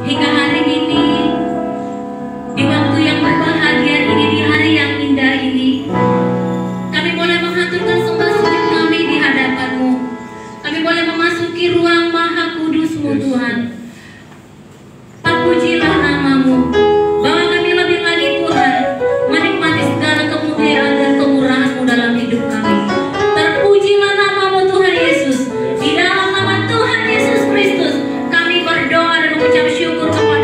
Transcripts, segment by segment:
hingga hari ini, di waktu yang berbahagia ini, di hari yang indah ini, kami boleh menghaturkan sembah sujud kami di hadapan-Mu. Kami boleh memasuki ruang Maha Kudus-Mu, Tuhan. Terpujilah nama-Mu, bahwa kami lebih lagi, Tuhan, menikmati segala kemuliaan dan kemurahan-Mu dalam hidup kami. Terpujilah nama-Mu, Tuhan Yesus. Di dalam nama Tuhan Yesus Kristus, kami berdoa dan mengucap syukur kepada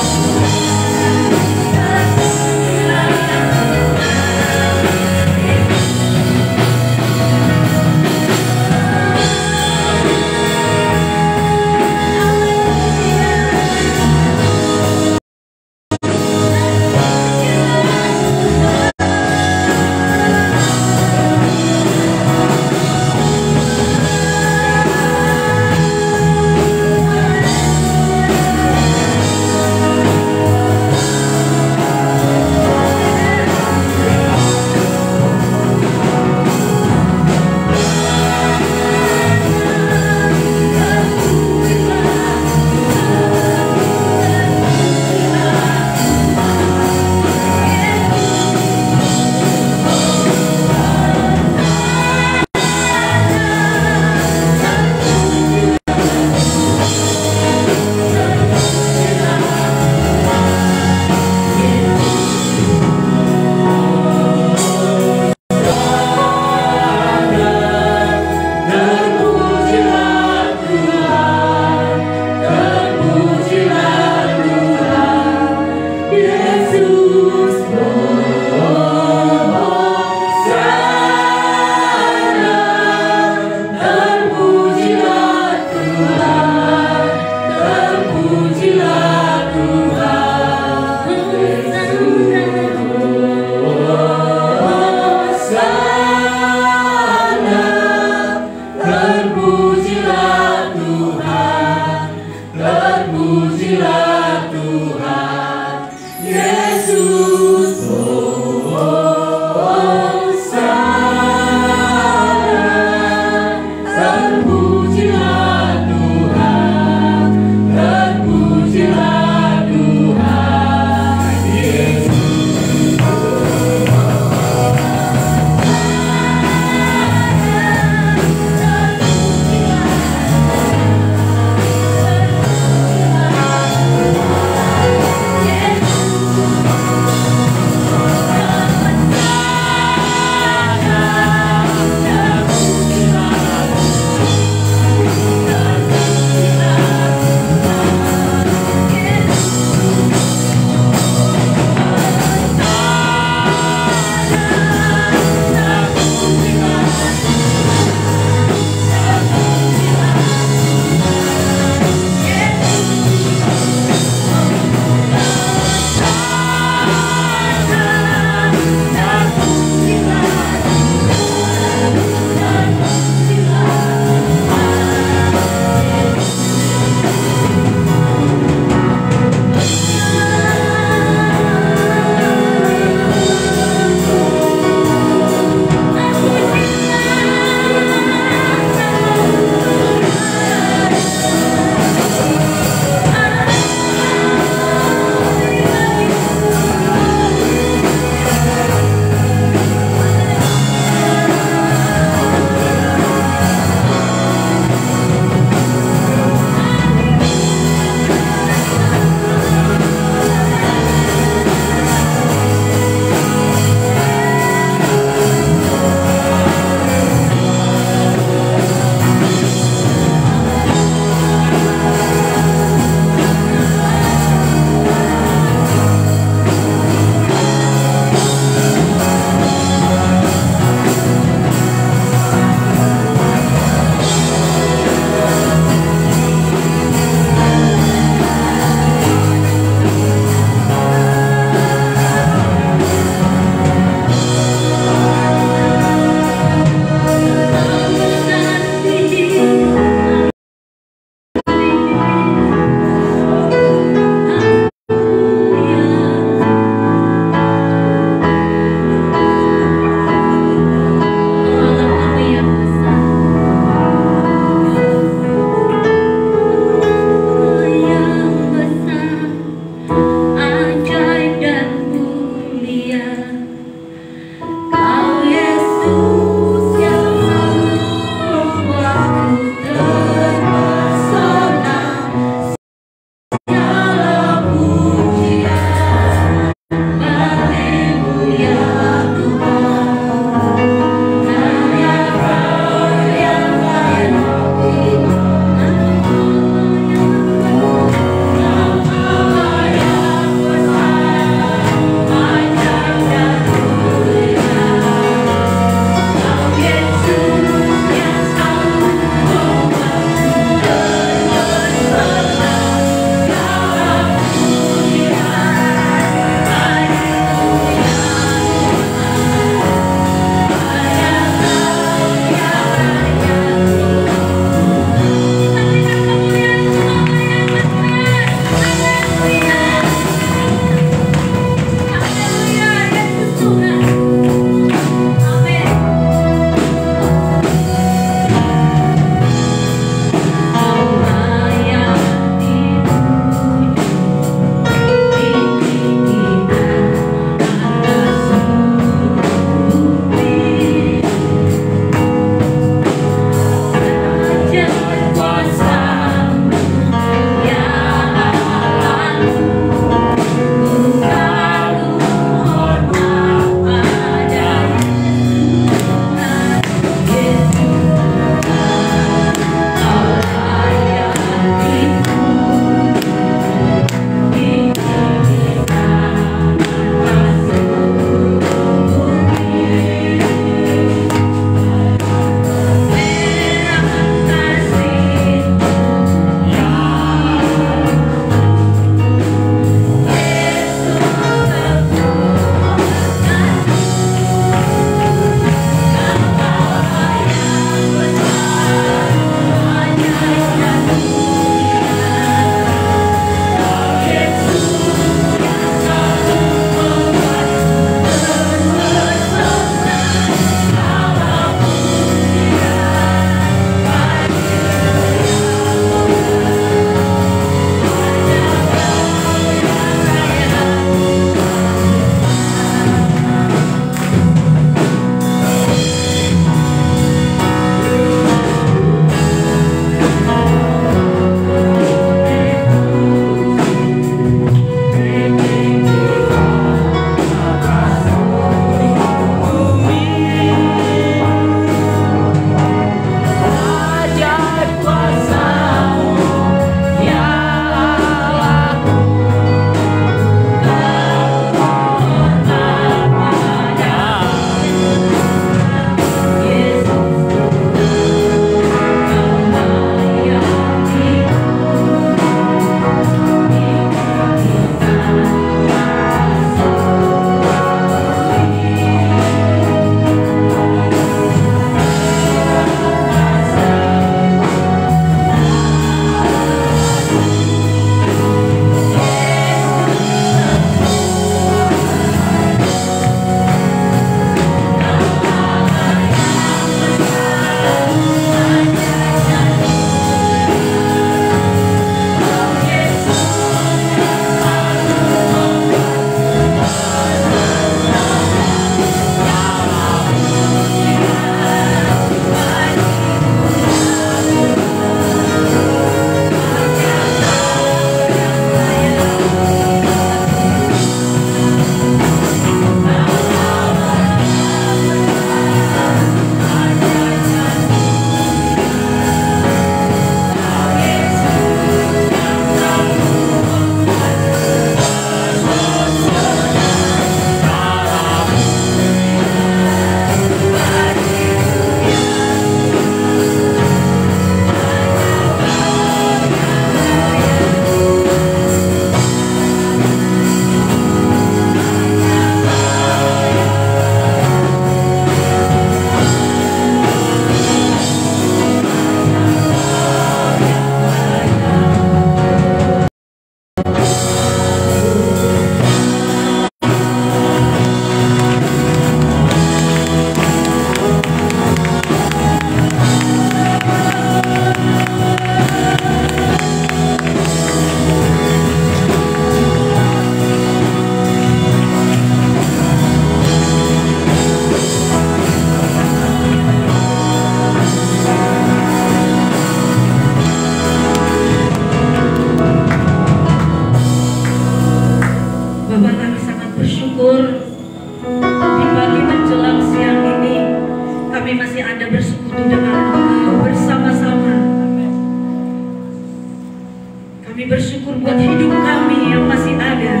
bersyukur buat hidup kami yang masih ada.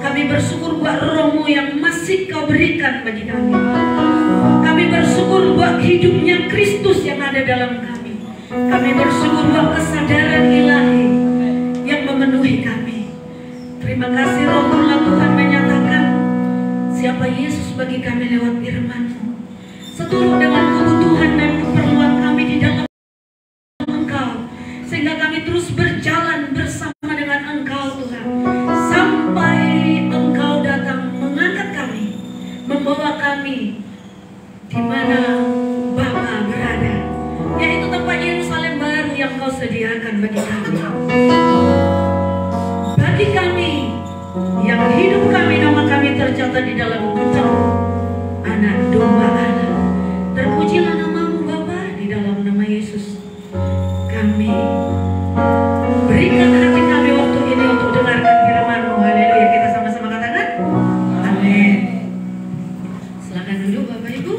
Kami bersyukur buat roh-Mu yang masih Kau berikan bagi kami. Kami bersyukur buat hidupnya Kristus yang ada dalam kami. Kami bersyukur buat kesadaran ilahi yang memenuhi kami. Terima kasih Roh-Mu Tuhan menyatakan siapa Yesus bagi kami lewat firman-Mu. Seturut dengan kebutuhan dan keperluan kami di dalam Engkau, sehingga kami terus berjalan bersama dengan Engkau Tuhan, sampai Engkau datang mengangkat kami, membawa kami di mana Bapa berada, yaitu tempat Yerusalem baru yang Kau sediakan bagi kami. Bagi kami yang hidup kami, nama kami tercatat di dalam kitab Anak Domba Allah. Terpujilah nama-Mu Bapa, di dalam nama Yesus kami berikan hati kami waktu ini untuk dengarkan firman-Mu. Haleluya, kita sama-sama katakan amin. Silakan duduk Bapak Ibu.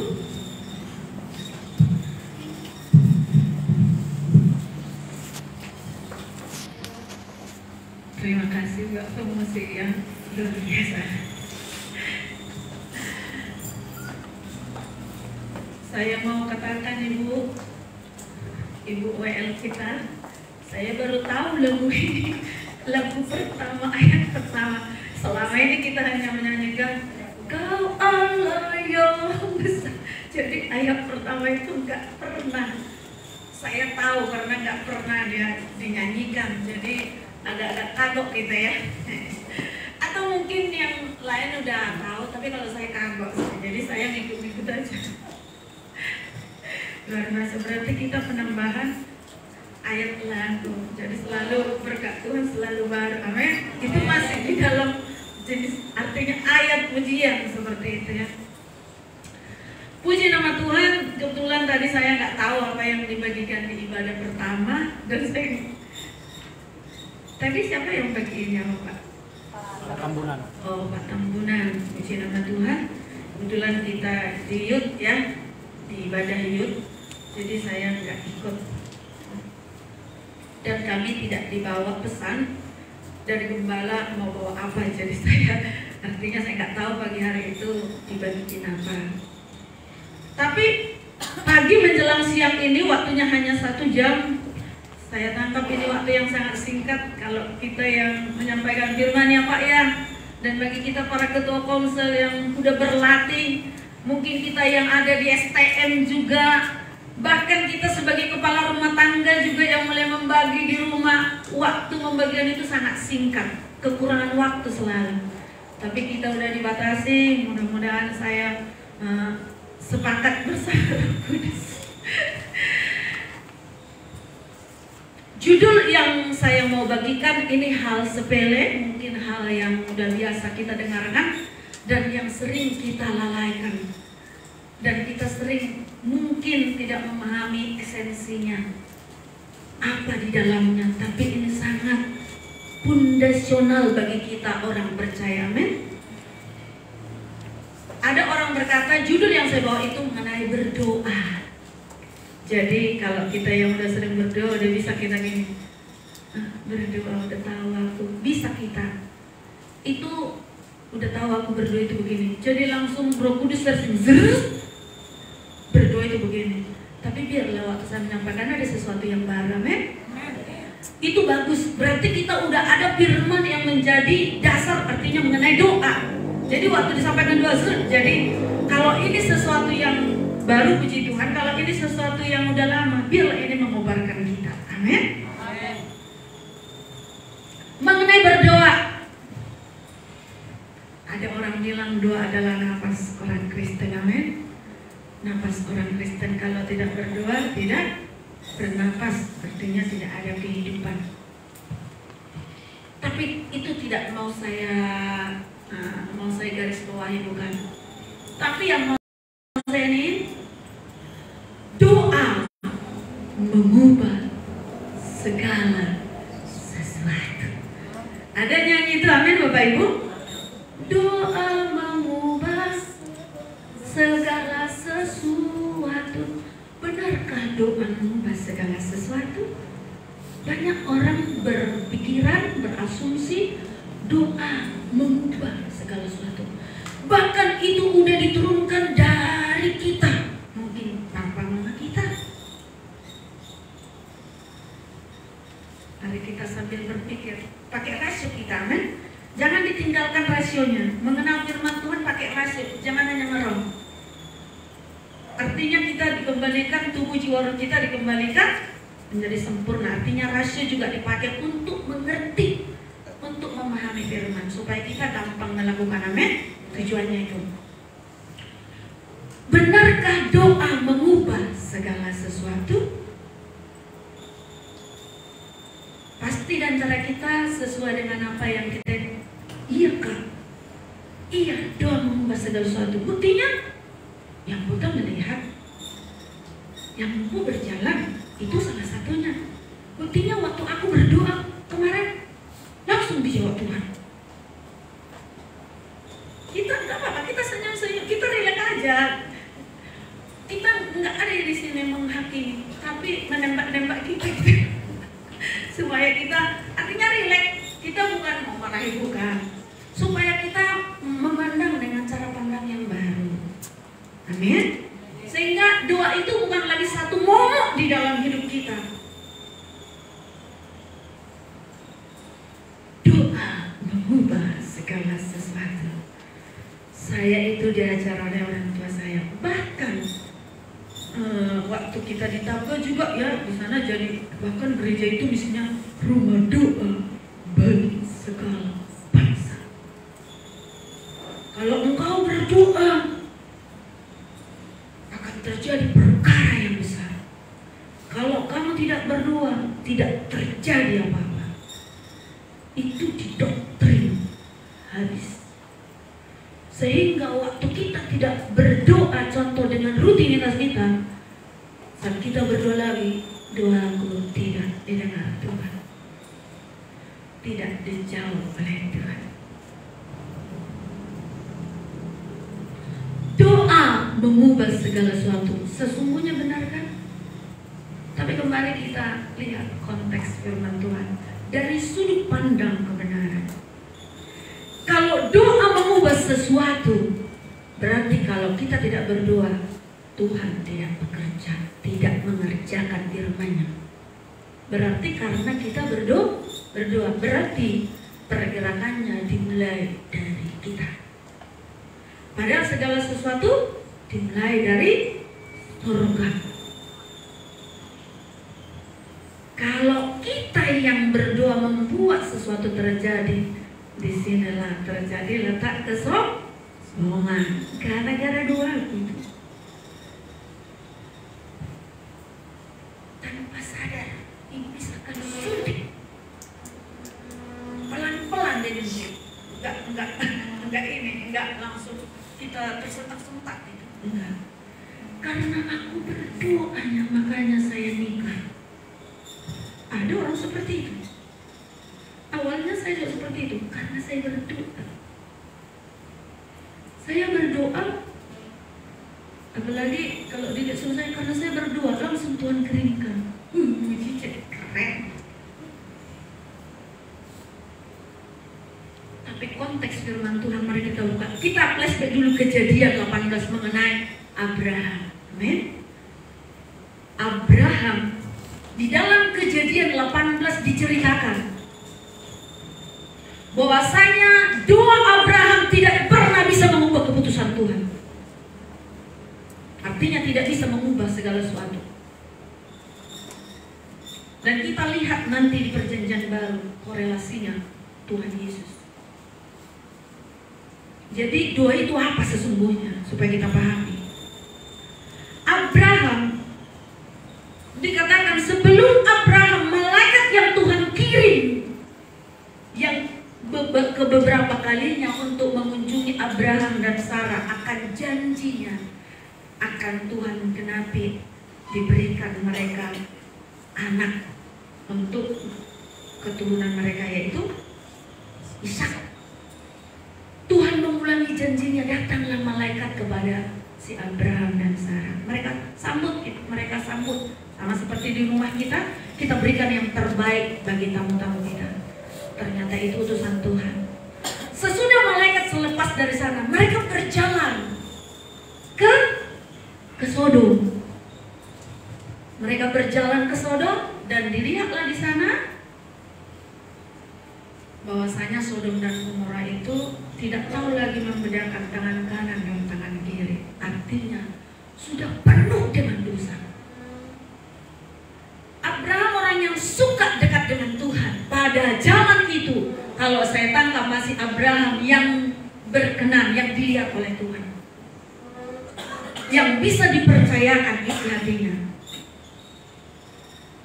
Terima kasih Mbak promosi yang luar biasa. Saya mau katakan Ibu WL kita, saya baru tahu lagu ini, lagu pertama, ayat pertama. Selama ini kita hanya menyanyikan Kau Allah yang besar. Jadi ayat pertama itu nggak pernah saya tahu karena nggak pernah dia dinyanyikan. Jadi agak-agak kagok kita ya. Atau mungkin yang lain udah tahu, tapi kalau saya kagok, jadi saya ngikut-ngikut aja. Luar biasa, berarti kita penambahan ayat lagu. Jadi selalu berkat Tuhan selalu baru. Amin. Itu masih di dalam jenis, artinya ayat pujian seperti itu ya. Puji nama Tuhan. Kebetulan tadi saya nggak tahu apa yang dibagikan di ibadah pertama, dan saya tadi siapa yang bagiinnya Pak? Pak Tambunan. Oh, Pak Tambunan. Puji nama Tuhan. Kebetulan kita di Yud ya, di ibadah Yud. Jadi saya nggak ikut. Dan kami tidak dibawa pesan dari gembala mau bawa apa. Jadi artinya saya nggak tahu pagi hari itu dibagiin apa. Tapi pagi menjelang siang ini waktunya hanya 1 jam. Saya tangkap ini waktu yang sangat singkat kalau kita yang menyampaikan firman ya Pak ya. Dan bagi kita para ketua komsel yang udah berlatih, mungkin kita yang ada di STM juga, bahkan kita sebagai kepala rumah tangga juga yang mulai membagi di rumah, waktu pembagian itu sangat singkat, kekurangan waktu selalu. Tapi kita udah dibatasi, mudah-mudahan saya sepakat bersama Roh Kudus. Judul yang saya mau bagikan ini hal sepele, mungkin hal yang udah biasa kita dengarkan dan yang sering kita lalaikan. Dan kita sering mungkin tidak memahami esensinya apa di dalamnya, tapi ini sangat fundasional bagi kita orang percaya. Amin. Ada orang berkata judul yang saya bawa itu mengenai berdoa. Jadi kalau kita yang udah sering berdoa udah bisa kita gini, berdoa udah tahu aku bisa, kita itu udah tahu aku berdoa itu begini. Jadi langsung Roh Kudus tersinggung, berdoa itu begini. Tapi biarlah waktu saya menyampaikan ada sesuatu yang baru. Amin. Itu bagus, berarti kita udah ada firman yang menjadi dasar, artinya mengenai doa. Jadi waktu disampaikan doa, jadi kalau ini sesuatu yang baru puji Tuhan, kalau ini sesuatu yang udah lama, biarlah ini mengobarkan kita. Amin. Mengenai berdoa, ada orang bilang doa adalah nafas orang Kristen. Amin. Nafas orang Kristen kalau tidak berdoa tidak bernafas, artinya tidak ada kehidupan. Tapi itu tidak mau saya garis bawahi, bukan. Tapi yang mau saya ini, doa mengubah segala sesuatu. Ada nyanyi itu, amin Bapak Ibu. Doa mengubah segala sesuatu. Benarkah doa mengubah segala sesuatu? Banyak orang berpikiran, berasumsi doa mengubah segala sesuatu. Bahkan itu udah diturunkan dari kita. Mungkin papa mama kita. Mari kita sambil berpikir, pakai rasio kita, amin. Jangan ditinggalkan rasionya. Mengenal firman Tuhan pakai rasio, jangan hanya ngerong. Artinya kita dikembalikan, tubuh jiwa roh kita dikembalikan menjadi sempurna. Artinya rasio juga dipakai untuk mengerti, untuk memahami firman, supaya kita gampang melakukan, amin. Tujuannya itu. Benarkah doa mengubah segala sesuatu? Pasti dan cara kita sesuai dengan apa yang kita. Iya kak, iya, doa mengubah segala sesuatu. Buktinya yang buta melihat, yang mampu berjalan, itu salah satunya. Buktinya waktu aku berdoa kemarin langsung dijawab Tuhan. Kita nggak apa-apa, kita senyum-senyum, kita relax aja. Kita nggak ada di sini menghakimi, tapi menembak-nembak kita. Supaya kita, artinya relax. Kita bukan mau marahi, bukan. Supaya kita memandang dengan cara pandang yang baru. Amin. Sehingga doa itu bukan lagi satu momok di dalam hidup kita. Doa mengubah segala sesuatu. Saya itu diajar oleh orang tua saya. Bahkan waktu kita di Tabga juga ya, di sana jadi, bahkan gereja itu misalnya rumah doa bagi segala bangsa. Kalau engkau berdoa, akan terjadi perkara yang besar. Kalau kamu tidak berdoa, tidak terjadi apa-apa. Itu didoktrin habis. Sehingga waktu kita tidak berdoa, contoh dengan rutinitas kita, saat kita berdoa lagi, doaku tidak didengar Tuhan, tidak dijawab oleh Tuhan. Doa mengubah segala sesuatu. Sesungguhnya benar kan? Tapi kembali kita lihat konteks firman Tuhan dari sudut pandang kebenaran. Kalau doa mengubah sesuatu, berarti kalau kita tidak berdoa, Tuhan tidak bekerja, tidak mengerjakan firman-Nya. Berarti karena kita berdoa, berarti pergerakannya dimulai dari kita. Padahal segala sesuatu dimulai dari surga. Kalau kita yang berdoa membuat sesuatu terjadi, disinilah terjadi letak kesombongan gara-gara doa itu. Tanpa sadar, iblis akan suntik pelan-pelan jadi enggak langsung kita tersentak-sentak gitu. Enggak. Karena aku berdoanya, makanya saya nikah. Ada orang seperti itu. Awalnya saya juga seperti itu, karena saya berdoa. Saya berdoa, apalagi kalau tidak selesai, karena saya berdoa, langsung Tuhan keringkan. Mujizat keren. Tapi konteks firman Tuhan, mari kita buka. Kita flashback dulu Kejadian 18 mengenai Abraham. Amin. Abraham di dalam Kejadian 18 diceritakan bahwasanya doa Abraham tidak pernah bisa mengubah keputusan Tuhan. Artinya tidak bisa mengubah segala sesuatu. Dan kita lihat nanti di perjanjian baru korelasinya Tuhan Yesus. Jadi doa itu apa sesungguhnya, supaya kita pahami. Abraham dikatakan sebelum Abraham, malaikat yang Tuhan kirim yang ke beberapa kalinya untuk mengunjungi Abraham dan Sarah, akan janjinya akan Tuhan genapi, diberikan mereka anak untuk keturunan mereka, yaitu Ishak. Tuhan mengulangi janjinya, datanglah malaikat kepada si Abraham dan Sarah. Mereka sambut sama seperti di rumah kita. kita berikan yang terbaik bagi tamu-tamu kita. Ternyata itu utusan Tuhan. Sesudah malaikat selepas dari sana, mereka berjalan ke Sodom. Mereka berjalan ke Sodom dan dilihatlah di sana bahwasanya Sodom dan Gomora itu tidak tahu lagi membedakan tangan kanan dan tangan kiri. Artinya sudah penuh dengan dosa. Abraham orang yang suka dekat dengan Tuhan. Pada zaman itu, kalau saya tangkap masih Abraham yang berkenan, yang dilihat oleh Tuhan, yang bisa dipercayakan isi hatinya.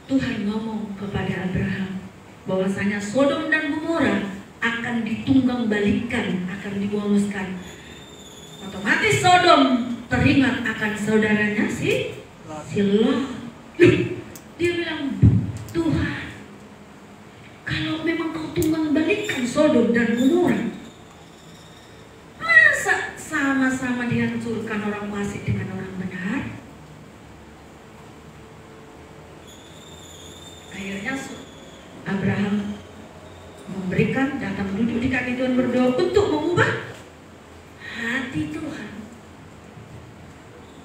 Tuhan ngomong kepada Abraham bahwasanya Sodom dan Gomora akan ditunggang balikan, akan dibongoskan. Otomatis Sodom teringat akan saudaranya si Lot. Dia bilang, Tuhan, kalau memang kau tunggang balikan Sodom dan Gomora, masa sama-sama dihancurkan orang fasik dengan orang benar? Akhirnya Abraham memberikan, datang duduk di kaki Tuhan berdoa untuk mengubah hati Tuhan.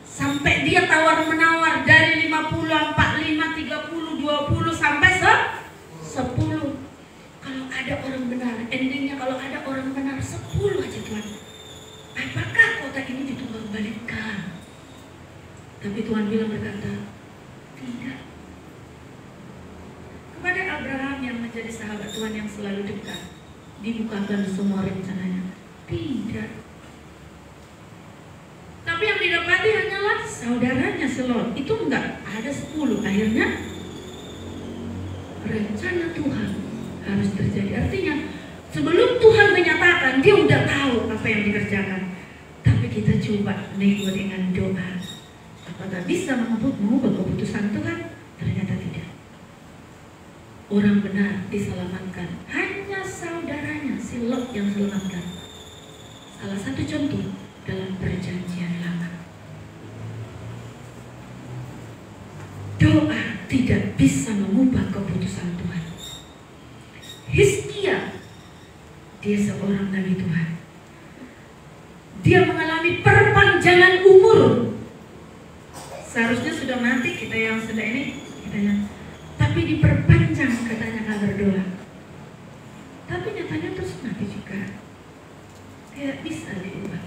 Sampai dia tawar-menawar dari 50, 45, 30, 20 sampai 10. Kalau ada orang benar, endingnya kalau ada orang benar 10 aja Tuhan. Apakah kota ini ditunggang balikan? Tapi Tuhan bilang berkata, tidak. Kepada Abraham yang menjadi sahabat Tuhan yang selalu dekat, dibukakan semua rencananya. Tidak. Tapi yang didapati hanyalah saudaranya Lot. Itu enggak ada 10. Akhirnya rencana Tuhan harus terjadi. Artinya sebelum Tuhan menyatakan, dia udah tahu apa yang dikerjakan. Tapi kita coba nego dengan doa. Apakah bisa mengubah keputusan Tuhan? Ternyata tidak. Orang benar diselamatkan. Hanya saudaranya si Lot yang diselamatkan. Salah satu contoh dalam perjanjian lama. Doa tidak bisa mengubah keputusan Tuhan. Hizkia, dia seorang nabi Tuhan. Dia mengalami perpanjangan umur. Seharusnya sudah mati kita yang sudah ini, katanya. Tapi diperpanjang katanya kalau berdoa. Tapi nyatanya terus mati juga. Tidak bisa diubah.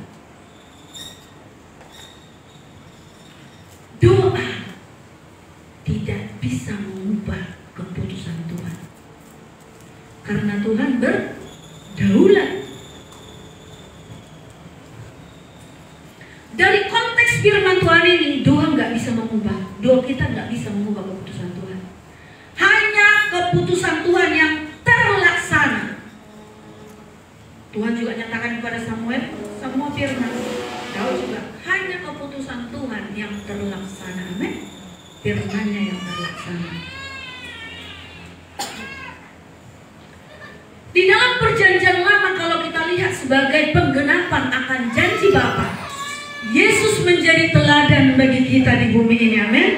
Doa tidak bisa mengubah keputusan Tuhan. Karena Tuhan berdaulat. Dari konteks firman Tuhan ini, doa nggak bisa mengubah. Doa kita nggak bisa mengubah keputusan Tuhan. Hanya keputusan Tuhan yang terlaksana. Tuhan juga nyatakan kepada Samuel, semua firman. Tahu juga, hanya keputusan Tuhan yang terlaksana. Amin. Firman-Nya yang terlaksana. Di dalam perjanjian lama kalau kita lihat sebagai penggenapan akan janji Bapa, Yesus menjadi teladan bagi kita di bumi ini, amin.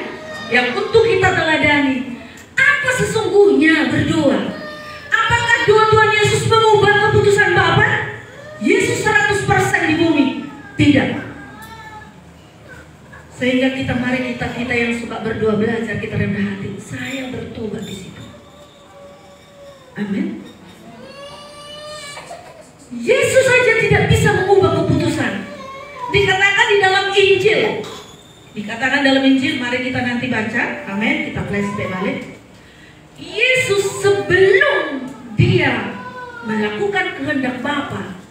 Yang untuk kita teladani. Apa sesungguhnya berdoa? Apakah doa Tuhan Yesus mengubah keputusan Bapa? Yesus 100% di bumi? Tidak. Sehingga mari kita yang suka berdoa belajar, kita rendah hati. Saya bertobat di situ. Amin. Yesus saja tidak bisa mengubah keputusan. Dikatakan di dalam Injil. Dikatakan dalam Injil, mari kita nanti baca. Amin, kita flashback balik. Yesus sebelum dia melakukan kehendak Bapa,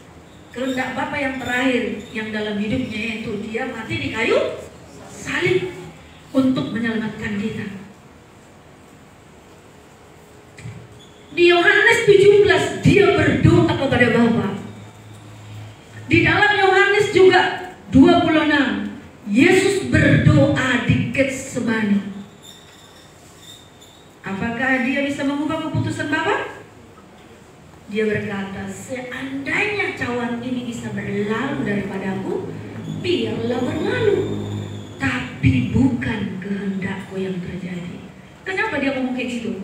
kehendak Bapa yang terakhir yang dalam hidupnya, yaitu dia mati di kayu salib untuk menyelamatkan kita. Di Yohanes 17 dia berdoa kepada Bapa. Di dalam Yohanes juga 26 Yesus berdoa di Getsemani. Apakah dia bisa mengubah keputusan Bapa? Dia berkata, seandainya cawan ini bisa berlalu daripadaku, biarlah berlalu. Tapi bukan kehendakku yang terjadi. Kenapa dia ngomong kayak gitu?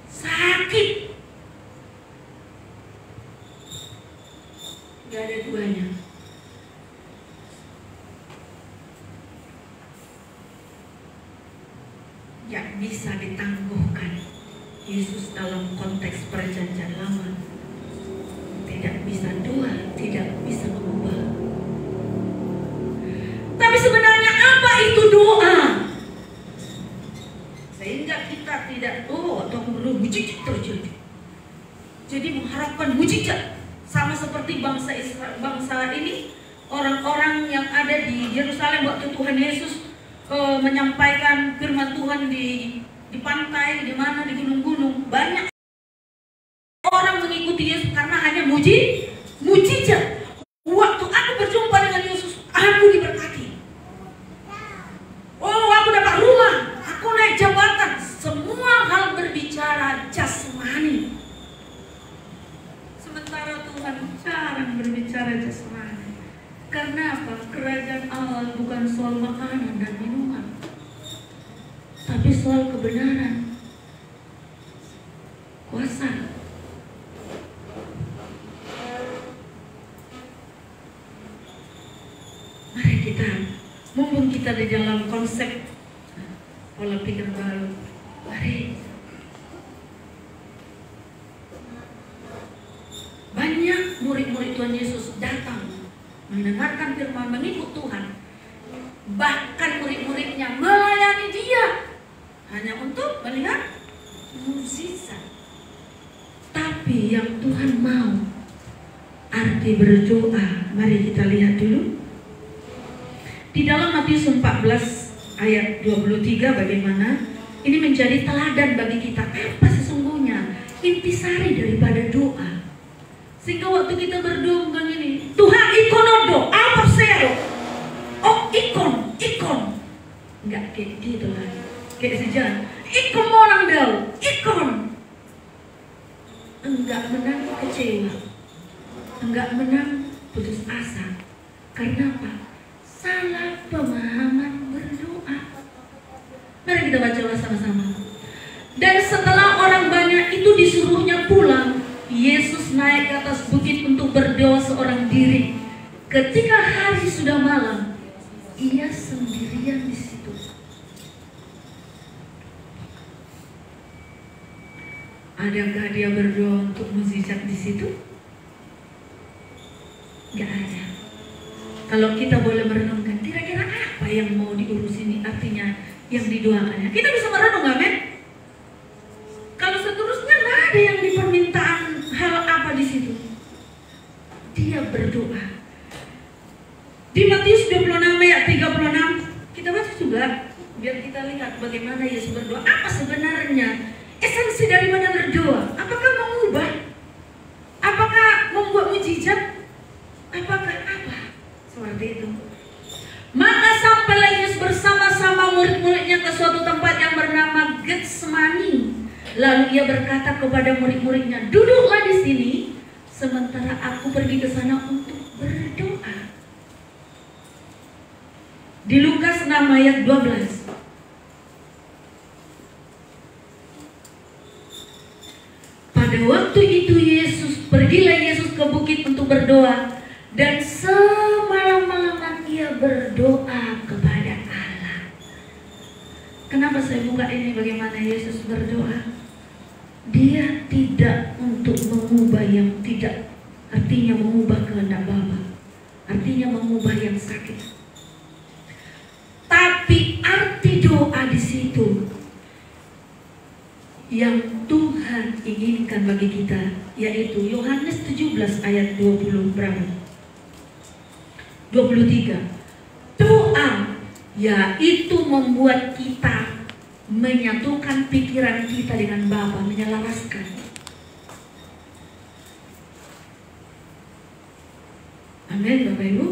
Sakit. Gak ada duanya. Gak bisa ditangguhkan. Yesus dalam konteks perjanjian lama tidak bisa doa, tidak bisa mengubah. Tapi sebenarnya apa itu doa? Sehingga kita tidak atau mujizat terjadi. Jadi mengharapkan mujizat sama seperti bangsa Israel, bangsa ini, orang-orang yang ada di Yerusalem waktu Tuhan Yesus menyampaikan firman Tuhan di pantai, di mana, di gunung-gunung, banyak orang mengikuti Yesus karena hanya mujizat. Waktu aku berjumpa dengan Yesus, aku diberkati. Oh, aku dapat rumah, aku naik jabatan. Semua hal berbicara jasmani. Sementara Tuhan jarang berbicara jasmani. Karena apa? Kerajaan Allah bukan soal makanan dan minuman, tapi soal kebenaran, kuasa. Mari kita, mumpung kita di dalam konsep pola pikir baru, mari. Banyak murid-murid Tuhan Yesus datang mendengarkan firman, mengikut Tuhan. Bahkan murid-muridnya melayani dia hanya untuk melihat mukjizat. Tapi yang Tuhan mau, arti berdoa, mari kita lihat dulu. Di dalam Matius 14 ayat 23 bagaimana ini menjadi teladan bagi kita. Apa sesungguhnya intisari daripada doa? Sehingga waktu kita berdoa bukan ini, Tuhan ikonodo, apa sero? Oh ikon. Enggak kayak gitu lagi. Kayak sejarah. Ikon monang dau, ikon. Enggak menang kecewa. Enggak menang putus asa. Karena apa? Salah pemahaman berdoa. Mari kita baca sama-sama. Dan setelah orang banyak itu disuruhnya pulang, Yesus naik ke atas bukit untuk berdoa seorang diri. Ketika hari sudah malam, ia sendirian di situ. Adakah dia berdoa untuk mukjizat di situ? Gak ada. Kalau kita boleh merenungkan, kira-kira apa yang mau diurus ini, artinya yang didoakannya, kita bisa merenung, amin. Kalau seterusnya nggak ada yang dipermintaan hal apa di situ. Dia berdoa. Di Matius 26 ayat 36 kita baca juga, biar kita lihat bagaimana Yesus berdoa. Apa sebenarnya esensi daripada berdoa? Apakah mengubah? Apakah membuat mujizat? Apakah apa? Seperti itu. Maka sampailah Yesus bersama-sama murid-muridnya ke suatu tempat yang bernama Getsemani. Lalu ia berkata kepada murid-muridnya, duduklah di sini sementara aku pergi ke sana untuk berdoa. Di Lukas 6 ayat 12. Pada waktu itu pergilah Yesus ke bukit untuk berdoa, dan semalam-malaman ia berdoa kepada Allah. Kenapa saya buka ini, bagaimana Yesus berdoa? Dia tidak untuk mengubah yang tidak, artinya mengubah kehendak Bapa, artinya mengubah yang sakit. Tapi arti doa di situ yang Tuhan inginkan bagi kita, yaitu Yohanes 17 ayat 20 berapa? 23. Doa yaitu membuat kita menyatukan pikiran kita dengan Bapa, menyelaraskan. Amin, Bapak Ibu.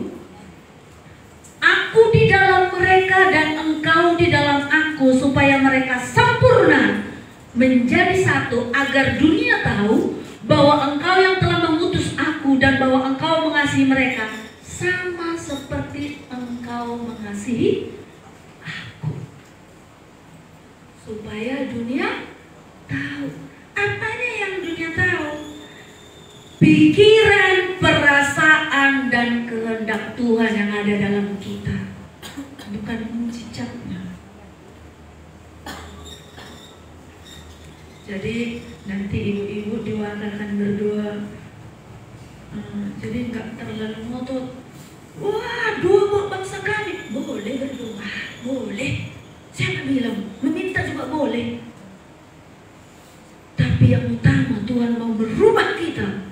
Aku di dalam mereka dan engkau di dalam aku, supaya mereka sempurna menjadi satu, agar dunia tahu bahwa engkau yang telah mengutus aku dan bahwa engkau mengasihi mereka sama seperti engkau mengasihi aku. supaya dunia tahu. Apanya yang dunia tahu? Pikiran, perasaan, dan kehendak Tuhan yang ada dalam kita, bukan mujizatnya. Jadi nanti ibu-ibu diwakilkan berdoa. Jadi nggak terlalu ngotot. Wah, doa buat bangsa kami. Boleh berdoa, boleh. Saya nggak bilang, meminta juga boleh. Tapi yang utama Tuhan mau berubah kita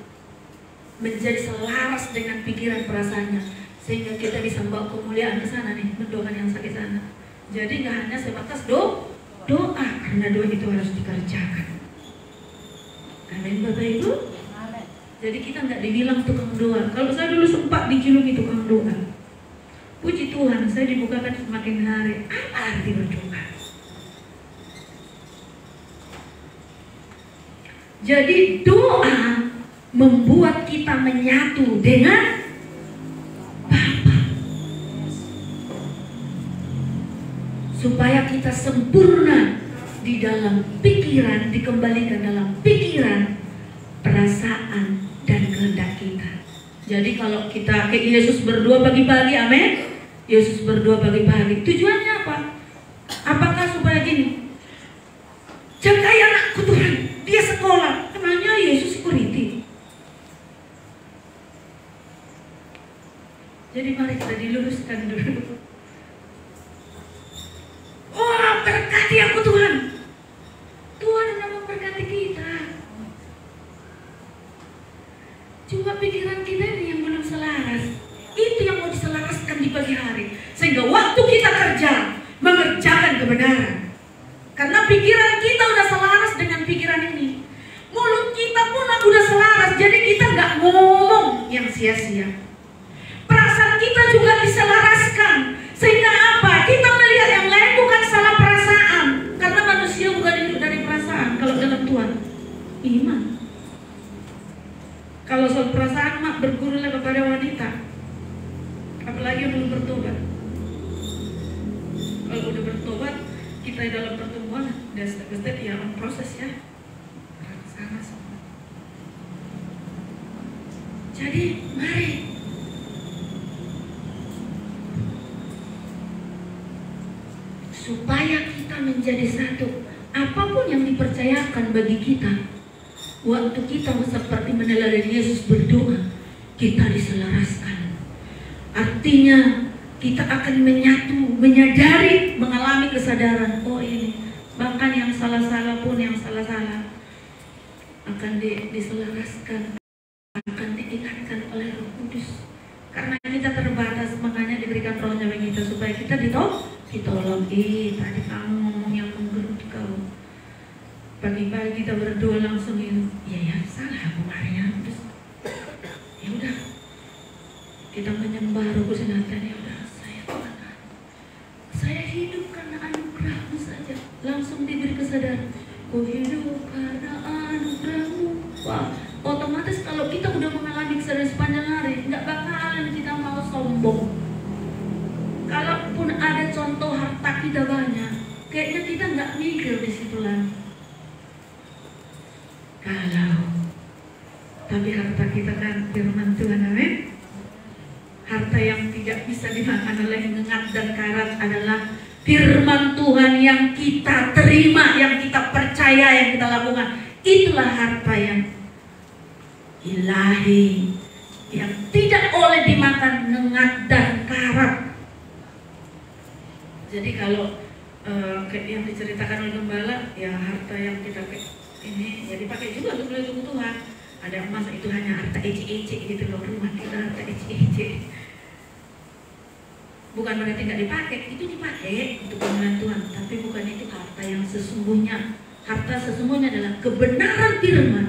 menjadi selaras dengan pikiran perasaannya, sehingga kita bisa membawa kemuliaan ke sana nih, mendoakan yang sakit sana. Jadi nggak hanya sebatas doa, karena doa itu harus dikerjakan. Amin Bapak Ibu. Jadi kita nggak dibilang tukang doa. Kalau saya dulu sempat dijuluki tukang doa. Puji Tuhan, saya dibukakan semakin hari. Apa arti berdoa? Jadi doa membuat kita menyatu dengan Bapa, supaya kita sempurna di dalam pikiran, dikembalikan dalam pikiran, perasaan, dan kehendak kita. Jadi kalau kita kayak Yesus berdoa pagi-pagi, amin. Yesus berdoa pagi-pagi. Tujuannya apa? Apakah supaya gini? Jagai anakku Tuhan, dia sekolah. Namanya Yesus security. Jadi mari kita diluruskan dulu. Oh, berkati aku Tuhan. Tuhan yang memberkati kita. Cuma pikiran kita ini yang belum selaras. Itu yang mau diselaraskan di pagi hari, sehingga waktu kita kerja mengerjakan kebenaran. Karena pikiran kita udah selaras dengan pikiran ini. Mulut kita pun udah selaras, jadi kita nggak ngomong yang sia-sia. Perasaan kita juga diselaraskan, sehingga apa? Kita melihat yang lain bukan salah perasaan, karena manusia bukan hidup dari perasaan. Kalau dalam Tuhan, iman. Kalau soal perasaan, mak bergurulah kepada wanita, apalagi yang belum bertobat. Kalau udah bertobat, kita dalam pertemuan dan step-step ya on proses ya. Sama semua. Jadi mari supaya kita menjadi satu. Apapun yang dipercayakan bagi kita, waktu kita seperti meneladani Yesus berdoa, kita diselaraskan. Artinya kita akan menyatu, menyadari, mengalami kesadaran. Oh ini, bahkan yang salah-salah pun, yang salah-salah akan diselaraskan, akan diingatkan oleh Roh Kudus. Karena kita terbatas, makanya diberikan rohnya bagi kita supaya kita ditolong. Tadi kamu ngomong yang menggerut kau. Pagi-pagi kita berdoa langsung itu. Ya salah kemarin. Terus ya udah, kita menyembah Roh Kudus dan ya udah, saya hidup karena anugerah-Mu saja. Langsung diberi kesadaran. Ku hidup karena anugerah-Mu. Wah, otomatis kalau kita udah mengalami kesadaran sepanjang hari, nggak bakalan kita mau sombong. Kalaupun ada contoh harta kita banyak, kayaknya kita nggak mikir di situ lagi. Tapi harta kita kan firman Tuhan, amin. Harta yang tidak bisa dimakan oleh ngengat dan karat adalah firman Tuhan yang kita terima, yang kita percaya, yang kita lakukan. Itulah harta yang ilahi, yang tidak boleh dimakan ngengat dan karat. Jadi kalau yang diceritakan oleh gembala, ya harta yang kita ini ya dipakai juga untuk melindungi Tuhan. Ada emas itu hanya harta ece-ece gitu loh, rumah kita harta ece-ece. Bukan berarti nggak dipakai, itu dipakai untuk kemuliaan Tuhan, tapi bukan itu harta yang sesungguhnya. Harta sesungguhnya adalah kebenaran firman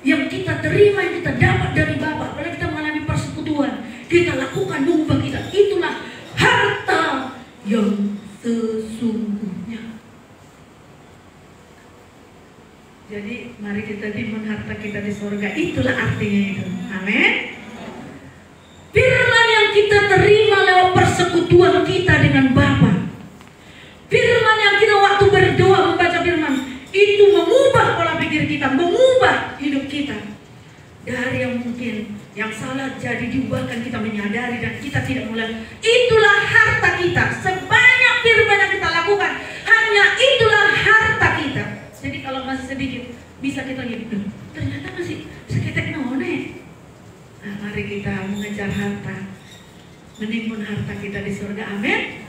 yang kita terima, yang kita dapat dari Bapa. Apalagi kita mengalami persekutuan, kita lakukan mengubah kita. Itulah harta yang sesungguhnya. Jadi mari kita timbun harta kita di surga. Itulah artinya itu. Amin. Firman yang kita terima lewat persekutuan kita dengan Bapa. Firman yang kita waktu berdoa diri kita, mengubah hidup kita dari yang mungkin yang salah jadi diubahkan, kita menyadari dan kita tidak mulai. Itulah harta kita. Sebanyak firman yang kita lakukan, hanya itulah harta kita. Jadi kalau masih sedikit bisa kita lihat, ternyata masih seketek none. Nah, mari kita mengejar harta, menimbun harta kita di surga. Amin.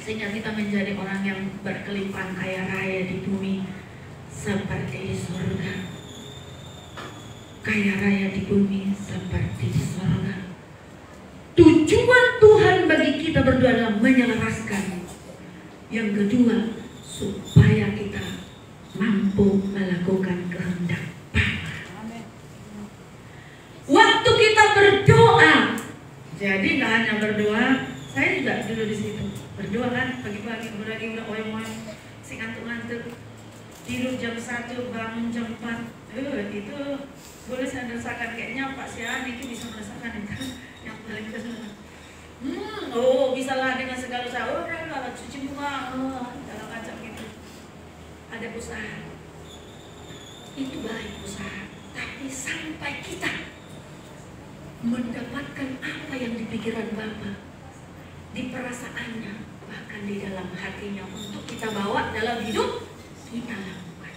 Sehingga kita menjadi orang yang berkelimpahan kaya raya di bumi seperti di surga. Kaya raya di bumi seperti di surga. Tujuan Tuhan bagi kita berdua adalah menyelaraskan. Yang kedua, supaya kita mampu melakukan kehendak Bapa. Waktu kita berdoa, jadi nggak hanya berdoa, saya juga dulu di situ berdoa kan, pagi-pagi udah oyong-oyong, si ngantuk-ngantuk, tidur jam 1, bangun jam 4. Itu boleh saya rasakan, kayaknya Pak Siani itu bisa merasakan itu yang paling besar. Bisa lah dengan segala usaha, kan cuci muka, dalam macam gitu. Ada usaha, itu baik usaha, tapi sampai kita mendapatkan apa yang di pikiran Bapa, di perasaannya, bahkan di dalam hatinya untuk kita bawa dalam hidup kita lakukan.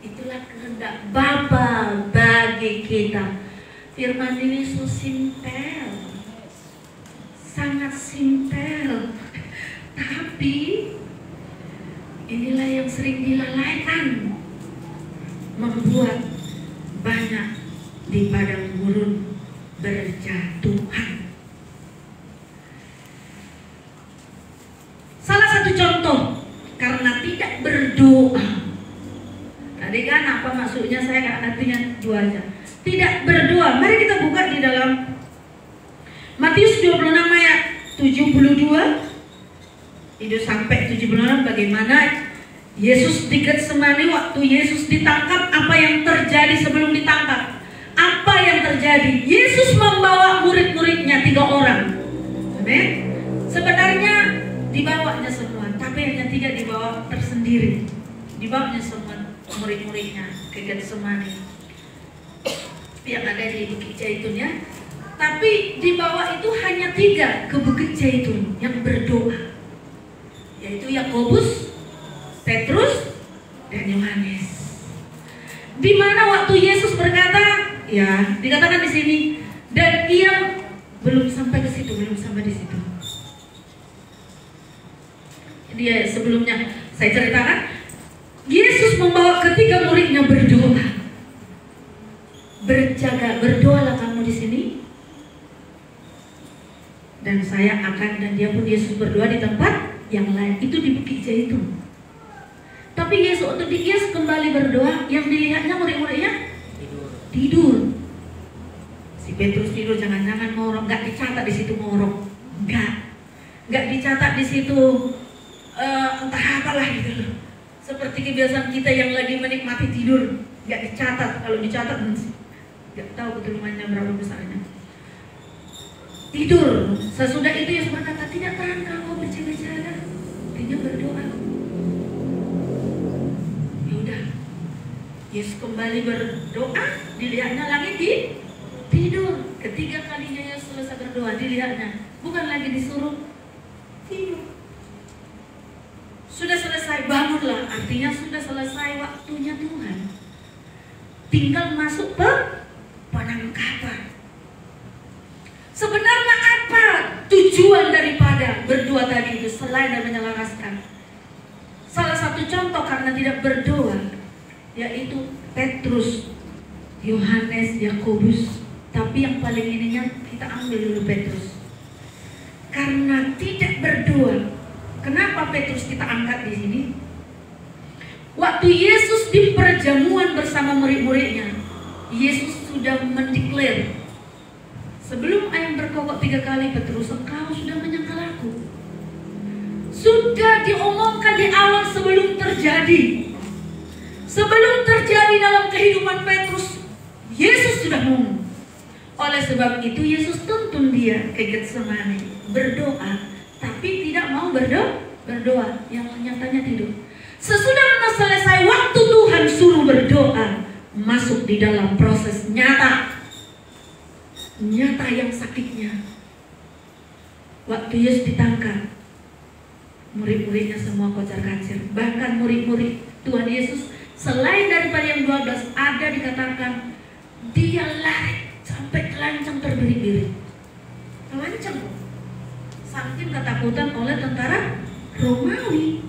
Itulah kehendak Bapa bagi kita. Firman ini so simpel, sangat simpel, tapi inilah yang sering dilalaikan, membuat banyak di padang gurun berjatuhan. Salah satu contoh, karena tidak berdoa. Tadi kan apa maksudnya, saya artinya dua aja. Tidak berdoa. Mari kita buka di dalam Matius 26 ayat 72. Itu sampai 76, bagaimana Yesus di Getsemani, waktu Yesus ditangkap, apa yang terjadi sebelum ditangkap? Apa yang terjadi? Yesus membawa murid-muridnya 3 orang. Amin. Sebenarnya dibawanya semua, tapi hanya 3 dibawa tersendiri. Dibawanya semua murid-muridnya ke Getsemani yang ada di Bukit Zaitun ya. Tapi dibawa itu hanya 3 ke Bukit Zaitun yang berdoa, yaitu Yakobus, Petrus, dan Yohanes. Di mana waktu Yesus berkata, ya dikatakan di sini, dan ia belum sampai ke situ, belum sampai di situ. Dia sebelumnya saya ceritakan, Yesus membawa ketiga muridnya berdoa. Berjaga, berdoalah kamu di sini, dan saya akan, dan dia pun Yesus berdoa di tempat yang lain, itu di Bukit Zaitun. Tapi Yesus untuk Yesus kembali berdoa, yang dilihatnya murid-muridnya tidur. Si Petrus tidur, jangan-jangan ngorok, nggak dicatat di situ ngorok, nggak dicatat di situ entah apalah gitu loh. Seperti kebiasaan kita yang lagi menikmati tidur, nggak dicatat. Kalau dicatat nggak tahu keturunannya berapa besarnya. Tidur. Sesudah itu Yesus berkata, tidak terangkan kau berjaga-jaga, artinya berdoa. Ya udah, Yesus kembali berdoa, dilihatnya lagi di tidur. Ketiga kalinya Yesus selesai berdoa, dilihatnya bukan lagi disuruh tidur. Sudah selesai, bangunlah, artinya sudah selesai waktunya Tuhan. Tinggal masuk penangkapan. Sebenarnya apa tujuan daripada berdoa tadi itu selain dan menyelaraskan? Salah satu contoh karena tidak berdoa, yaitu Petrus, Yohanes, Yakobus. Tapi yang paling ininya kita ambil dulu Petrus. Karena tidak berdoa. Kenapa Petrus kita angkat di sini? Waktu Yesus di perjamuan bersama murid-muridnya, Yesus sudah mendeklar, sebelum ayam berkokok 3 kali, Petrus, engkau sudah menyangkal aku. Sudah diomongkan di awal sebelum terjadi. Sebelum terjadi dalam kehidupan Petrus, Yesus sudah ngomong. Oleh sebab itu Yesus tuntun dia ke Getsemani berdoa, tapi tidak mau berdoa, yang nyatanya tidur. Sesudah selesai waktu Tuhan suruh berdoa, masuk di dalam proses nyata yang sakitnya. Waktu Yesus ditangkap, murid-muridnya semua kocar-kacir. Bahkan murid-murid Tuhan Yesus selain daripada yang 12, ada dikatakan dia lari sampai telanjang terbirit-birit. Telanjang, saking ketakutan oleh tentara Romawi.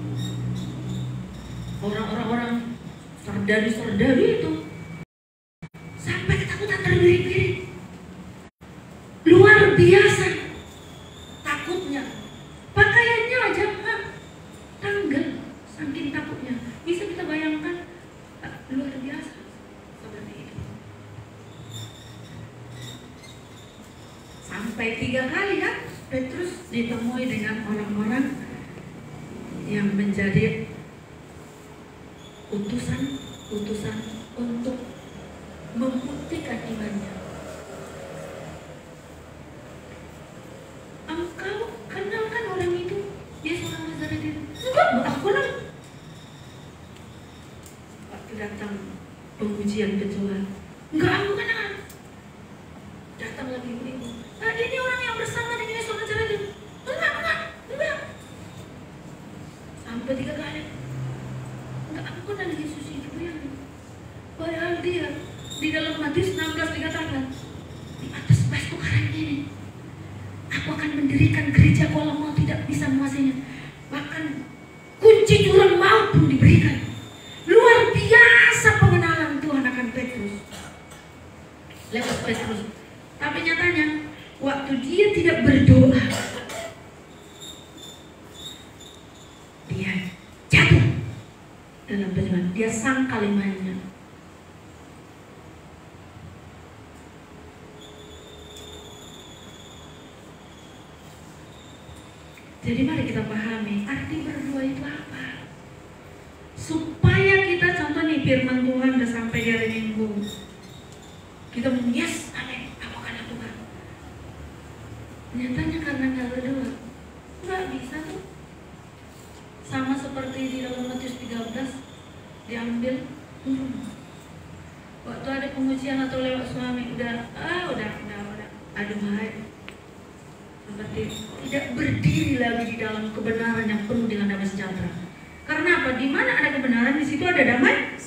Orang-orang serdadu itu sampai ketakutan terbirit-birit. Luar biasa takutnya. Pakaiannya aja tanggal, saking takutnya. Bisa kita bayangkan, luar biasa seperti itu. Sampai 3 kali kan Petrus ditemui dengan orang-orang yang menjadi utusan untuk membuktikan imannya. Engkau kenal kan orang itu? Yesus orang Nazaret itu? Enggak, aku kenal. Waktu datang pengujian kejuan, enggak, aku kenal. Datang lagi beribu, ini orang yang bersama dengan Yesus orang Nazaret itu? Enggak. Sampai 3 kali. Enggak, aku kenal Yesus itu ya. Padahal dia di dalam Matius 16 dikatakan, di atas batu karang ini aku akan mendirikan gereja, kalau mau tidak bisa menguasainya. Bahkan kunci jurang maut pun diberikan. Luar biasa pengenalan Tuhan akan Petrus lewat Petrus. Tapi nyatanya waktu dia tidak berdoa, dia jatuh dalam perjuangan. Dia sangkal imannya. Jadi mari kita pahami arti berdoa itu apa. Supaya kita, contoh nih firman Tuhan udah sampai di hari Minggu, kita yes, amin, aku akan lakukan. Nyatanya karena nggak berdoa, nggak bisa tuh. Sama seperti di dalam Matius 13 diambil. Waktu ada pengujian atau lewat suami, udah, aduh hai. Seperti tidak berdiri lagi di dalam kebenaran yang penuh dengan damai sejahtera. Karena apa? Di mana ada kebenaran, di situ ada damai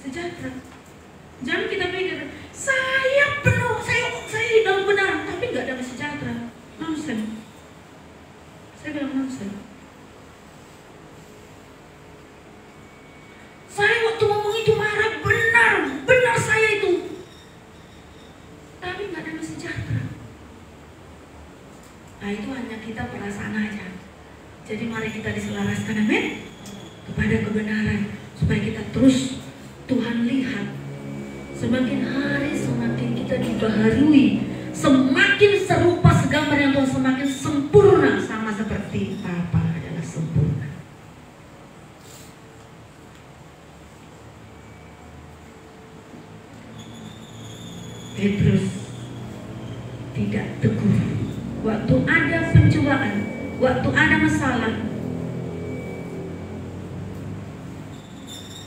sejahtera. Jangan kita pikir saya dalam kebenaran tapi nggak damai sejahtera. Nonsen. Saya bilang nonsen. Saya waktu ngomong itu marah, benar saya itu. Tapi nggak damai sejahtera. Nah itu hanya kita perasaan aja. Jadi mari kita diselaraskan, amin, kepada kebenaran, supaya kita terus Tuhan lihat. Semakin hari semakin kita dibaharui, semakin serupa segambar yang Tuhan, semakin sempurna, sama seperti Bapa adalah sempurna. Petrus tidak teguh. Waktu ada pencobaan, waktu ada masalah,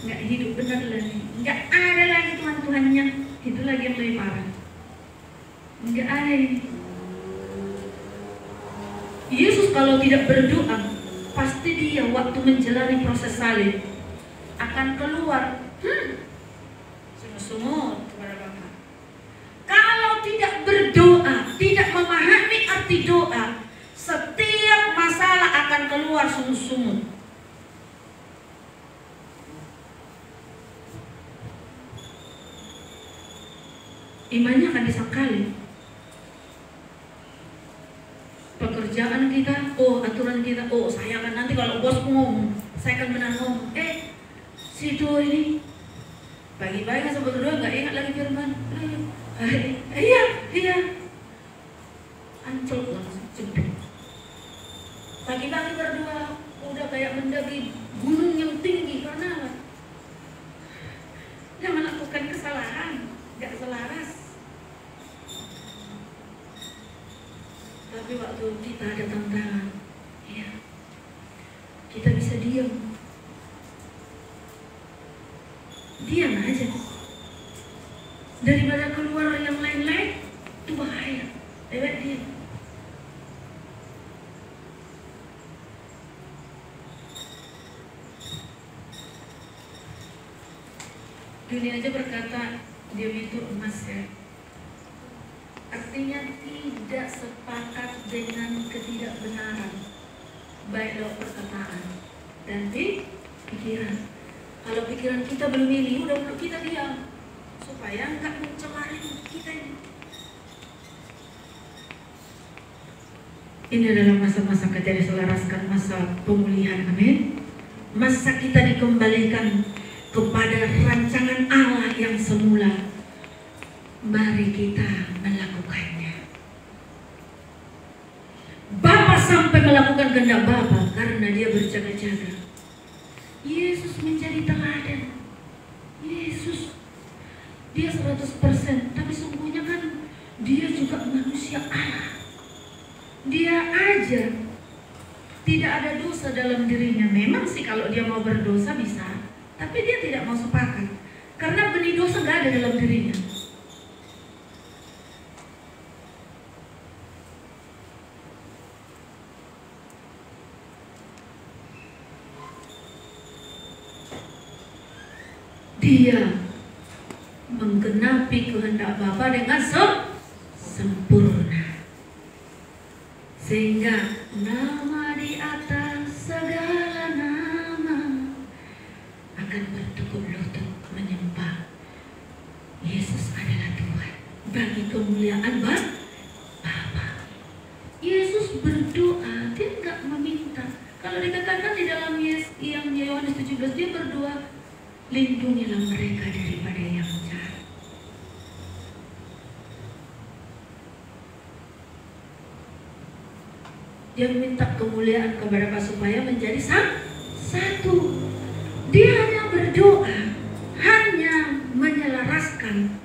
nggak hidup benar lagi, nggak ada lagi Tuhan-Tuhannya, itu lagi yang lebih parah. Nggak ada ini. Yesus kalau tidak berdoa, pasti dia waktu menjalani proses salib akan keluar semut kepada Bapa. Kalau tidak berdoa, tidak memahami arti doa, setiap masalah akan keluar sumut-sumut. Imannya akan disangkali. Pekerjaan kita, aturan kita, saya akan nanti kalau bos ngomong, saya akan benar ngomong. Situ ini pagi-pagi kan sempat berdoa, nggak ingat lagi firman. Iya, ancol langsung jemput. Pagi-pagi berdoa, udah kayak mendaki gunung yang tinggi. Karena apa? Dia melakukan kesalahan, nggak selaras. Tapi waktu kita ada tantangan, ya, kita bisa diam. diam aja. Daripada keluar yang lain-lain, itu bahaya. Lewat diam. Dunia aja berkata diam itu emas ya. Artinya tidak sepakat dengan ketidakbenaran, baik lewat perkataan dan pikiran. Kalau pikiran kita belum ini, udah perlu kita diam supaya nggak mencemarin kita ini. Ini adalah masa-masa kita diselaraskan, masa pemulihan, amin. Masa kita dikembalikan kepada rancangan Allah yang semula. Mari kita melakukannya. Bapa sampai melakukan kehendak Bapa karena dia berjaga-jaga. Yesus menjadi teladan. Yesus, dia 100%, tapi sungguhnya kan dia juga manusia Allah. Dia aja tidak ada dosa dalam dirinya. Memang sih kalau dia mau berdosa bisa, tapi dia tidak mau sepakat karena benih dosa gak ada dalam dirinya. Dia menggenapi kehendak Bapa dengan sempurna. Sehingga nama di atas segala nama akan bertekuk lutut menyembah Yesus adalah Tuhan bagi kemuliaan Bapa. Yesus berdoa, dia enggak meminta. Kalau dikatakan di dalam yang Yohanes 17, dia berdoa, lindungilah mereka daripada yang jahat. Dia minta kemuliaan kepada Bapa supaya menjadi satu. Dia hanya berdoa, hanya menyelaraskan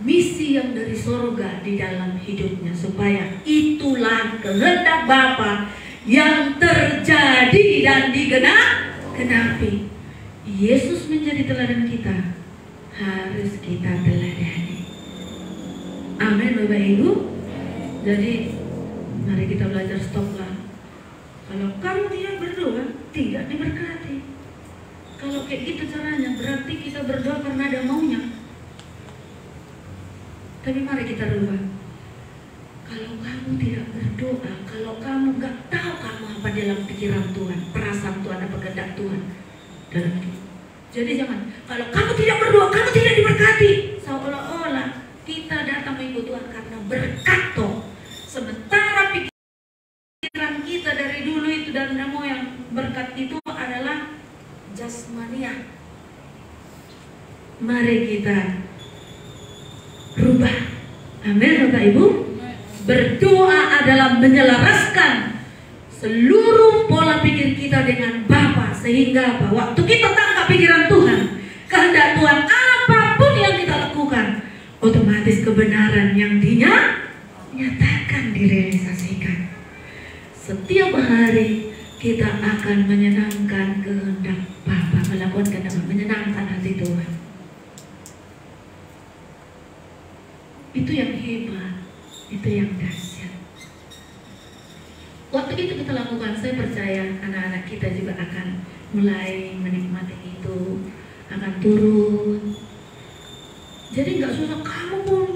misi yang dari surga di dalam hidupnya, supaya itulah kehendak Bapa yang terjadi dan digenapi. Yesus menjadi teladan kita, harus kita teladani. Amin Bapak Ibu. Jadi mari kita belajar stoplah. Kalau kamu dia berdoa tidak diberkati. Kalau kayak gitu caranya, berarti kita berdoa karena ada maunya. Tapi mari kita rubah. Kalau kamu tidak berdoa, kalau kamu nggak tahu kamu apa dalam pikiran Tuhan, perasaan Tuhan, apa kehendak Tuhan dalam hidup. Jadi jangan, kalau kamu tidak berdoa, kamu tidak diberkati. Seolah-olah kita datang mengikut Tuhan karena berkat toh. Sementara pikiran kita dari dulu itu dan mau yang berkat itu adalah jasmania. Mari kita rubah. Amin Bapak Ibu. Berdoa adalah menyelaraskan seluruh pola pikir kita dengan Bapa, sehingga apa? Waktu kita tangkap pikiran Tuhan, kehendak Tuhan, apapun yang kita lakukan, otomatis kebenaran yang dinyatakan direalisasikan. Setiap hari kita akan menyenangkan kehendak Bapa, melakukan kehendak, menyenangkan hati Tuhan. Itu yang hebat, itu yang dahsyat. Waktu itu kita lakukan, saya percaya anak-anak kita juga akan mulai menikmati itu, akan turun. Jadi nggak susah, kamu pun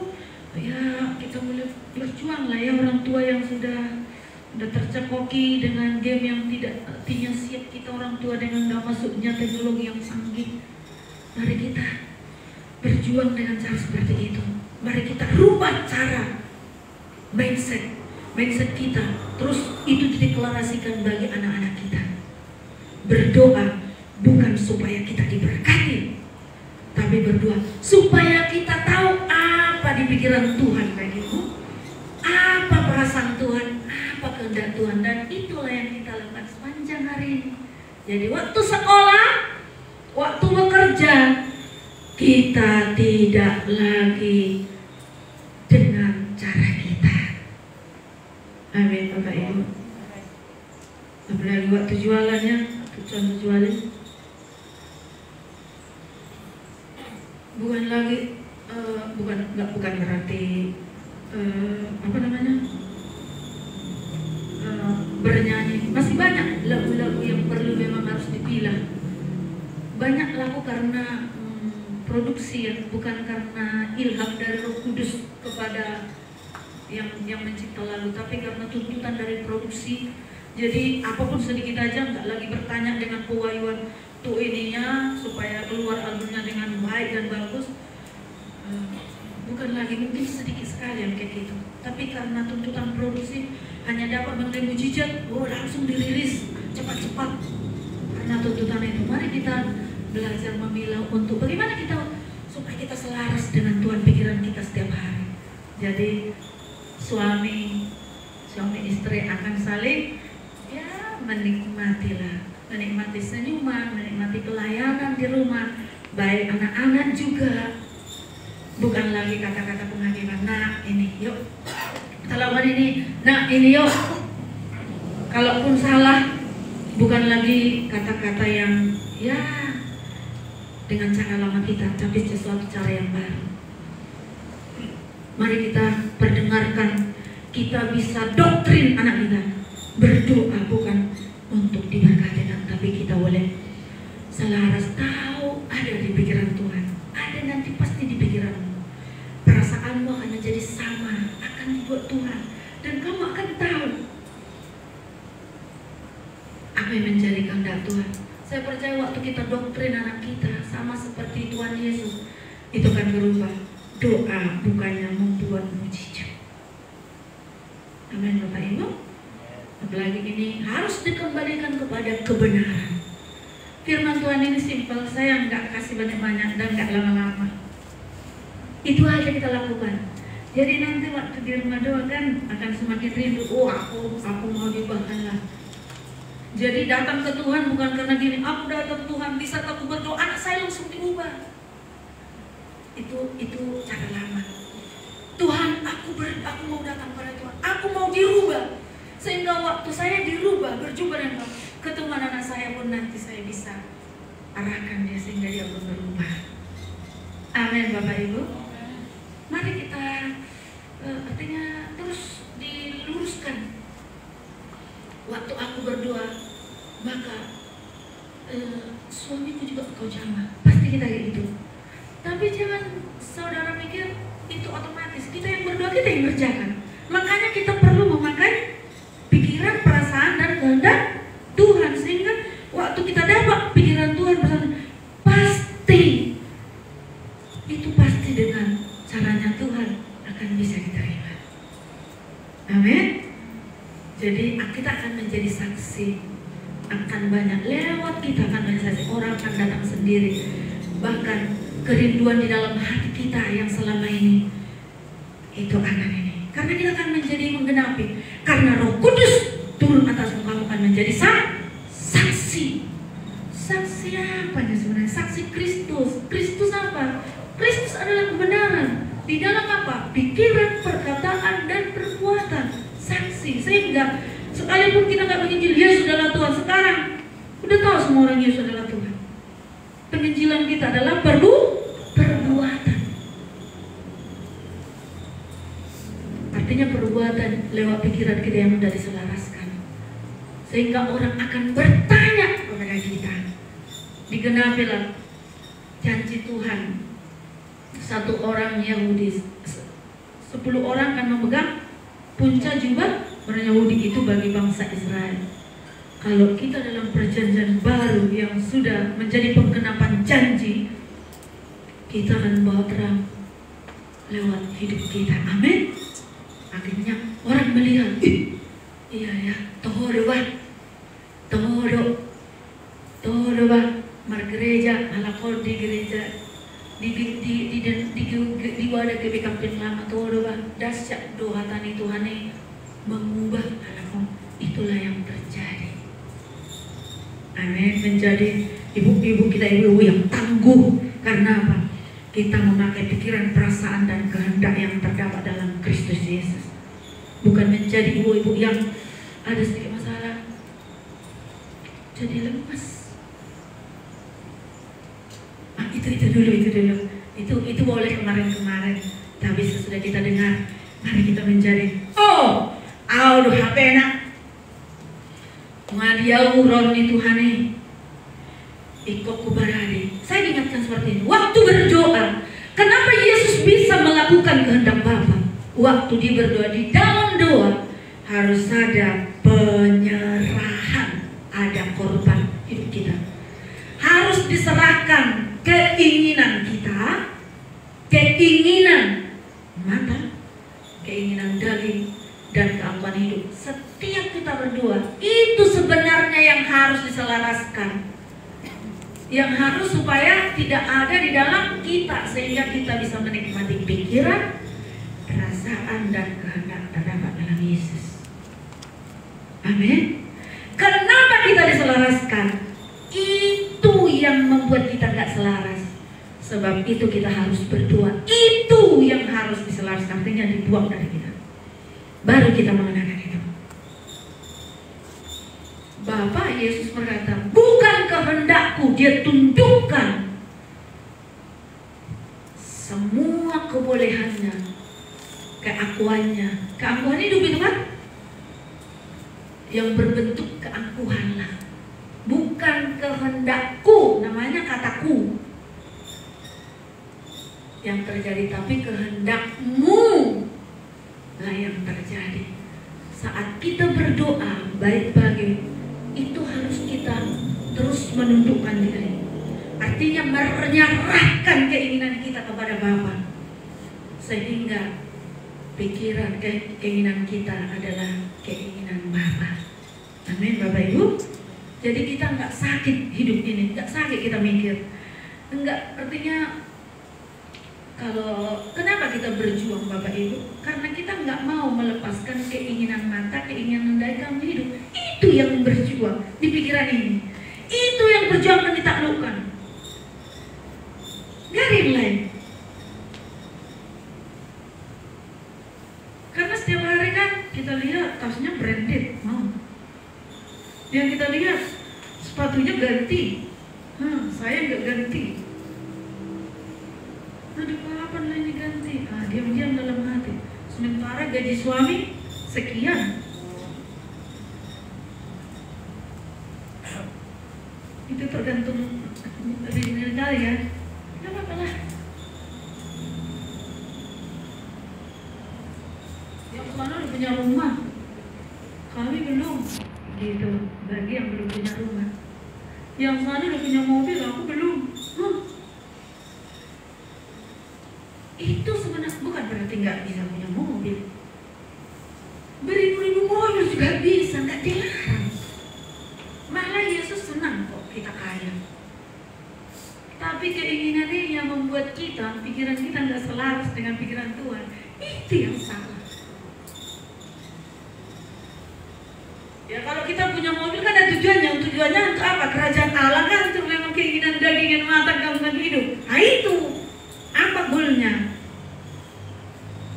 ya kita mulai berjuang lah ya, orang tua yang sudah tercekoki dengan game yang tidak artinya siap. Kita orang tua dengan nggak masuknya teknologi yang canggih, mari kita berjuang dengan cara seperti itu. Mari kita rubah cara mindset kita, terus itu dideklarasikan bagi anak-anak kita. Berdoa bukan supaya kita diberkati, tapi berdoa supaya kita tahu apa di pikiran Tuhan bagimu, apa perasaan Tuhan, apa kehendak Tuhan, dan itulah yang kita lakukan sepanjang hari ini. Jadi waktu sekolah, waktu bekerja, kita tidak lagi dengan cara kita. Amin Bapak Ibu. Apalagi waktu jualannya, waktu contoh jualan, bukan lagi bukan berarti bernyanyi. Masih banyak lagu-lagu yang perlu memang harus dipilah. Banyak lagu karena produksi, ya, bukan karena ilham dari Roh Kudus kepada yang mencipta lagu, tapi karena tuntutan dari produksi. Jadi apapun sedikit aja, nggak lagi bertanya dengan pewayuan tuh ininya supaya keluar albumnya dengan baik dan bagus. Bukan lagi, mungkin sedikit sekali yang kayak gitu, tapi karena tuntutan produksi hanya dapat mengenai mujizat, langsung dirilis cepat-cepat. Karena tuntutan itu, mari kita belajar memilah untuk bagaimana kita supaya kita selaras dengan Tuhan pikiran kita setiap hari. Jadi suami istri akan saling menikmati senyuman, menikmati pelayanan di rumah, baik anak-anak juga. Bukan lagi kata-kata penghakiman, nah ini yuk, kalau ini, nah ini yuk. Kalaupun salah, bukan lagi kata-kata yang dengan cara lama kita, tapi sesuatu cara yang baru. Mari kita perdengarkan, kita bisa doktrin anak kita. Berdoa bukan untuk diberkati, tapi kita boleh selaras tahu ada di pikiran Tuhan. Ada nanti pasti di pikiranmu. Perasaanmu akan menjadi sama, akan dibuat Tuhan, dan kamu akan tahu apa yang menjadi kehendak Tuhan. Saya percaya waktu kita doktrin anak kita sama seperti Tuhan Yesus, itu akan berubah. Doa bukannya membuat mujizat. Amin Bapak Ibu. Apalagi ini harus dikembalikan kepada kebenaran. Firman Tuhan ini simpel, saya nggak kasih banyak-banyak dan nggak lama-lama. Itu aja kita lakukan. Jadi nanti waktu di rumah doa kan akan semakin rindu. Aku mau diubahkan lah. Jadi datang ke Tuhan bukan karena gini, aku datang ke Tuhan, bisa aku berdoa, anak saya langsung diubah. Itu cara lama. Tuhan, aku mau datang pada Tuhan, aku mau dirubah. Sehingga waktu saya dirubah, berjumpa dengan Tuhan, ketemu anak saya pun nanti saya bisa arahkan dia sehingga dia pun berubah. Amin Bapak Ibu. Mari kita artinya terus diluruskan. Waktu aku berdoa, maka suamiku juga kau jamah. Pasti kita kayak gitu. Tapi jangan saudara mikir itu otomatis. Kita yang berdoa, kita yang kerjakan. Makanya kita perlu memakai pikiran, perasaan, dan kehendak Tuhan. Sehingga waktu kita dapat pikiran Tuhan bersama, pasti itu pasti dengan caranya Tuhan akan bisa diterima. Amin. Jadi kita akan menjadi saksi, akan banyak lewat kita akan menjadi saksi. Orang akan datang sendiri. Bahkan kerinduan di dalam hati kita yang selama ini itu akan ini. Karena kita akan menjadi menggenapi. Karena Roh Kudus turun atasmu, kamu akan menjadi saksi. Saksi apa sebenarnya? Saksi Kristus. Kristus apa? Kristus adalah kebenaran. Di dalam apa? Pikiran, perkataan, dan perbuatan. Saksi. Sehingga sekalipun kita nggak menginjil Yesus adalah Tuhan, sekarang udah tahu semua orang Yesus adalah Tuhan. Penginjilan kita adalah perbuatan. Artinya perbuatan lewat pikiran kita yang sudah diselaraskan, sehingga orang akan bertanya kepada kita. Digenapilah janji Tuhan. Satu orang Yahudi, 10 orang akan memegang puncak jubah orang Yahudi itu bagi bangsa Israel. Kalau kita dalam perjanjian baru yang sudah menjadi penggenapan janji, kita akan bawa terang lewat hidup kita. Amin. Akhirnya orang melihat, iya ya, toho mar gereja, alakor di gereja, di wadah kebikampin lama toho dasyak doa tani Tuhane mengubah alakor. Itulah yang terjadi. Amin. Menjadi ibu-ibu kita, ibu-ibu yang tangguh. Karena apa? Kita memakai pikiran, perasaan, dan kehendak yang terdapat dalam Kristus Yesus. Bukan menjadi ibu-ibu yang ada sedikit masalah jadi lemas. Itu dulu. Itu boleh kemarin-kemarin. Tapi sesudah kita dengar, mari kita menjadi audu hapena. Ngadiau roni Tuhane. Ikut kubaradi. Saya ingatkan seperti ini. Waktu berdoa, kenapa Yesus bisa melakukan kehendak Bapa? Waktu dia berdoa, di dalam doa harus ada penyerahan, ada korban hidup kita. Harus diserahkan keinginan kita, keinginan mata, keinginan daging, dan keangkuhan hidup. Setiap kita berdoa, itu sebenarnya yang harus diselaraskan, yang harus supaya tidak ada di dalam kita, sehingga kita bisa menikmati pikiran, perasaan, dan kehendak terdapat dalam Yesus. Amin. Kenapa kita diselaraskan? Itu yang membuat kita gak selaras. Sebab itu kita harus berdoa. Itu yang harus diselaraskan, artinya dibuang dari kita. Baru kita mengenakan itu. Bapa Yesus berkata, bukan kehendakku, dia tunjukkan semua kebolehannya, keakuannya. Keakuan hidup itu kan yang berbentuk keangkuhan lah. Bukan kehendakku, namanya kataku yang terjadi, tapi kehendakmu lah yang terjadi. Saat kita berdoa baik-baik, itu harus kita terus menundukkan diri. Artinya menyerahkan keinginan kita kepada Bapa, sehingga pikiran, keinginan kita adalah keinginan Bapa. Amin, Bapak Ibu. Jadi kita nggak sakit hidup ini, nggak sakit kita mikir. Enggak, artinya kalau kenapa kita berjuang Bapak Ibu? Karena kita nggak mau melepaskan keinginan mata, keinginan dalam hidup. Itu yang berjuang di pikiran ini. Itu yang berjuang dan ditaklukkan. Gak ada yang lain. Karena setiap hari kan kita lihat tasnya branded, yang kita lihat sepatunya ganti, saya nggak ganti. Aduh, kapan lah ini ganti? Diam-diam dalam hati. Sementara gaji suami sekian. Itu tergantung diri kali ya. Nggak apa-apa lah. Yang sana udah punya rumah, kami belum. Gitu, bagi yang belum punya rumah. Yang sana udah punya mobil, aku belum. Itu sebenarnya bukan berarti nggak bisa punya mobil. Beribu-ribu mobil juga bisa, nggak dilarang. Malah Yesus senang kok kita kaya. Tapi keinginannya yang membuat kita, pikiran kita nggak selaras dengan pikiran Tuhan, itu yang salah. Ya kalau kita punya mobil kan ada tujuannya. Tujuannya untuk apa? Kerajaan Allah kan, untuk memang keinginan daging dan mata gangguan hidup. Nah itu apa goalnya?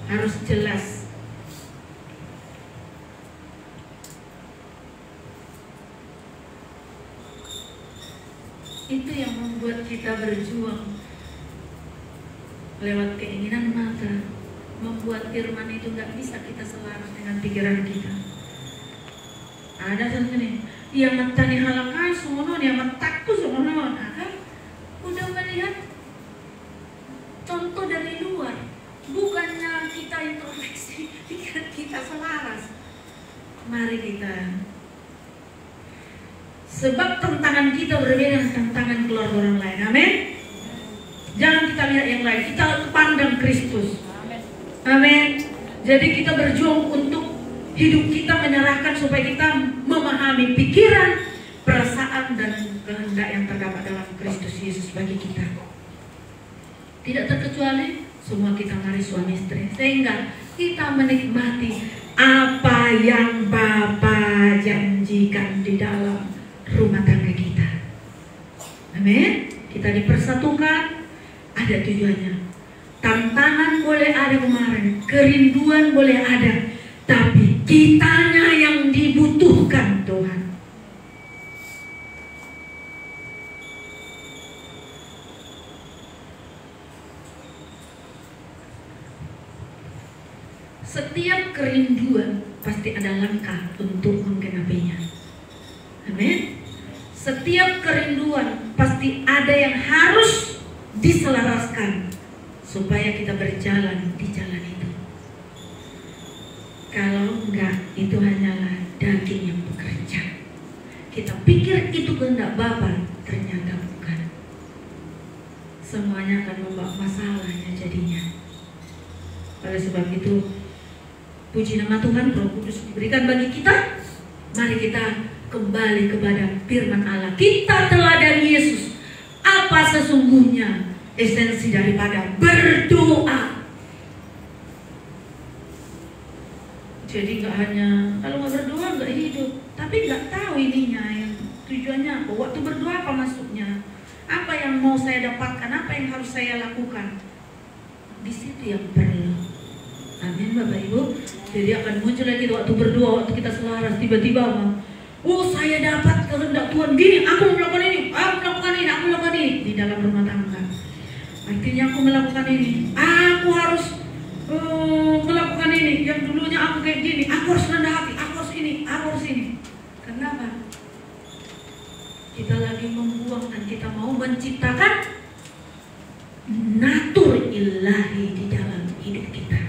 Harus jelas. Itu yang membuat kita berjuang lewat keinginan mata, membuat firman itu nggak bisa kita selaras dengan pikiran kita. Ada satu nih, yang matani halangan semono, yang mataku semono, kan? Udah melihat contoh dari luar, bukannya kita introspeksi, pikiran kita selaras. Mari kita, sebab tantangan kita berbeda dengan tantangan keluarga orang lain. Amin. Jangan kita lihat yang lain, kita pandang Kristus. Amin. Jadi kita berjuang untuk hidup kita, menyerahkan supaya kita memahami pikiran, perasaan, dan kehendak yang terdapat dalam Kristus Yesus bagi kita. Tidak terkecuali semua kita mari suami istri, sehingga kita menikmati apa yang Bapa janjikan di dalam rumah tangga kita. Amin. Kita dipersatukan, ada tujuannya. Tantangan boleh ada kemarin, kerinduan boleh ada, tapi kitanya yang dibutuhkan Tuhan. Setiap kerinduan pasti ada langkah untuk menggenapinya. Amin. Setiap kerinduan pasti ada yang harus diselaraskan supaya kita berjalan di jalan itu. Kalau enggak, itu hanyalah daging yang bekerja. Kita pikir itu kehendak Bapa, ternyata bukan. Semuanya akan membawa masalahnya jadinya. Oleh sebab itu, puji nama Tuhan, Roh Kudus diberikan bagi kita. Mari kita kembali kepada firman Allah. Kita teladani Yesus. Apa sesungguhnya esensi daripada berdoa? Jadi nggak hanya kalau nggak berdoa nggak hidup, tapi nggak tahu ininya yang tujuannya apa. Waktu berdoa apa maksudnya? Apa yang mau saya dapatkan? Apa yang harus saya lakukan? Di situ yang perlu. Amin Bapak Ibu. Jadi akan muncul lagi waktu berdoa, waktu kita selaras, tiba-tiba oh saya dapat kehendak Tuhan gini, aku melakukan ini, aku melakukan ini, aku melakukan ini di dalam rumah tangga. Artinya aku melakukan ini, aku harus melakukan ini. Yang dulunya aku kayak gini, aku harus rendah hati, aku harus ini, aku harus ini. Kenapa? Kita lagi membuang dan kita mau menciptakan natur ilahi di dalam hidup kita.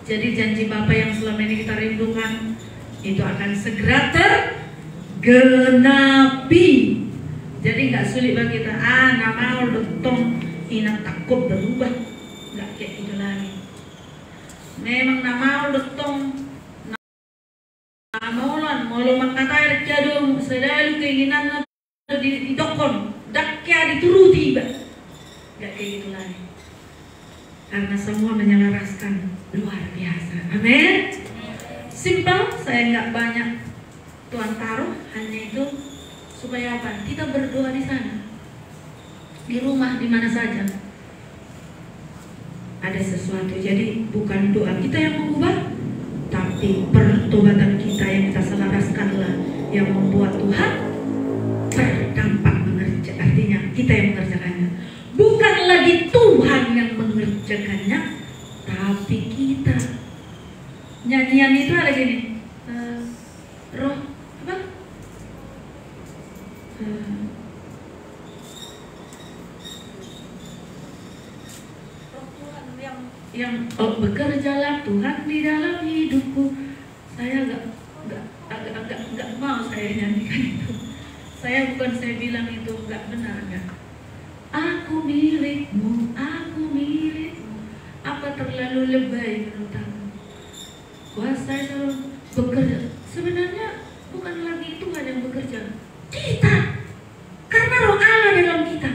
Jadi janji Bapa yang selama ini kita rindukan itu akan segera tergenapi. Jadi nggak sulit bagi kita. Nama letong ina takut berubah, nggak kayak gitu lagi. Memang nama letong namolan molo makatai jadung selalu keinginan di dokon dakya dituruti ba, nggak kayak gitu lagi. Karena semua menyelaraskan luar biasa. Amin. Simpel, saya nggak banyak Tuhan taruh, hanya itu supaya apa? Kita berdoa di sana, di rumah, di mana saja. Ada sesuatu. Jadi bukan doa kita yang mengubah, tapi pertobatan kita yang kita selaraskanlah yang membuat Tuhan berdampak mengerjakan. Artinya kita yang mengerjakannya. Bukan lagi Tuhan yang mengerjakannya, tapi kita. Nyanyian itu ada gini, roh apa? Roh Tuhan yang bekerjalah Tuhan di dalam hidupku. Saya agak mau saya nyanyikan itu. Saya bilang itu nggak benar nggak. Aku milikmu, aku milikmu. Apa terlalu lebay menurut kamu? Kuasa itu bekerja. Sebenarnya bukan lagi Tuhan yang bekerja, kita. Karena Roh Allah dalam kita.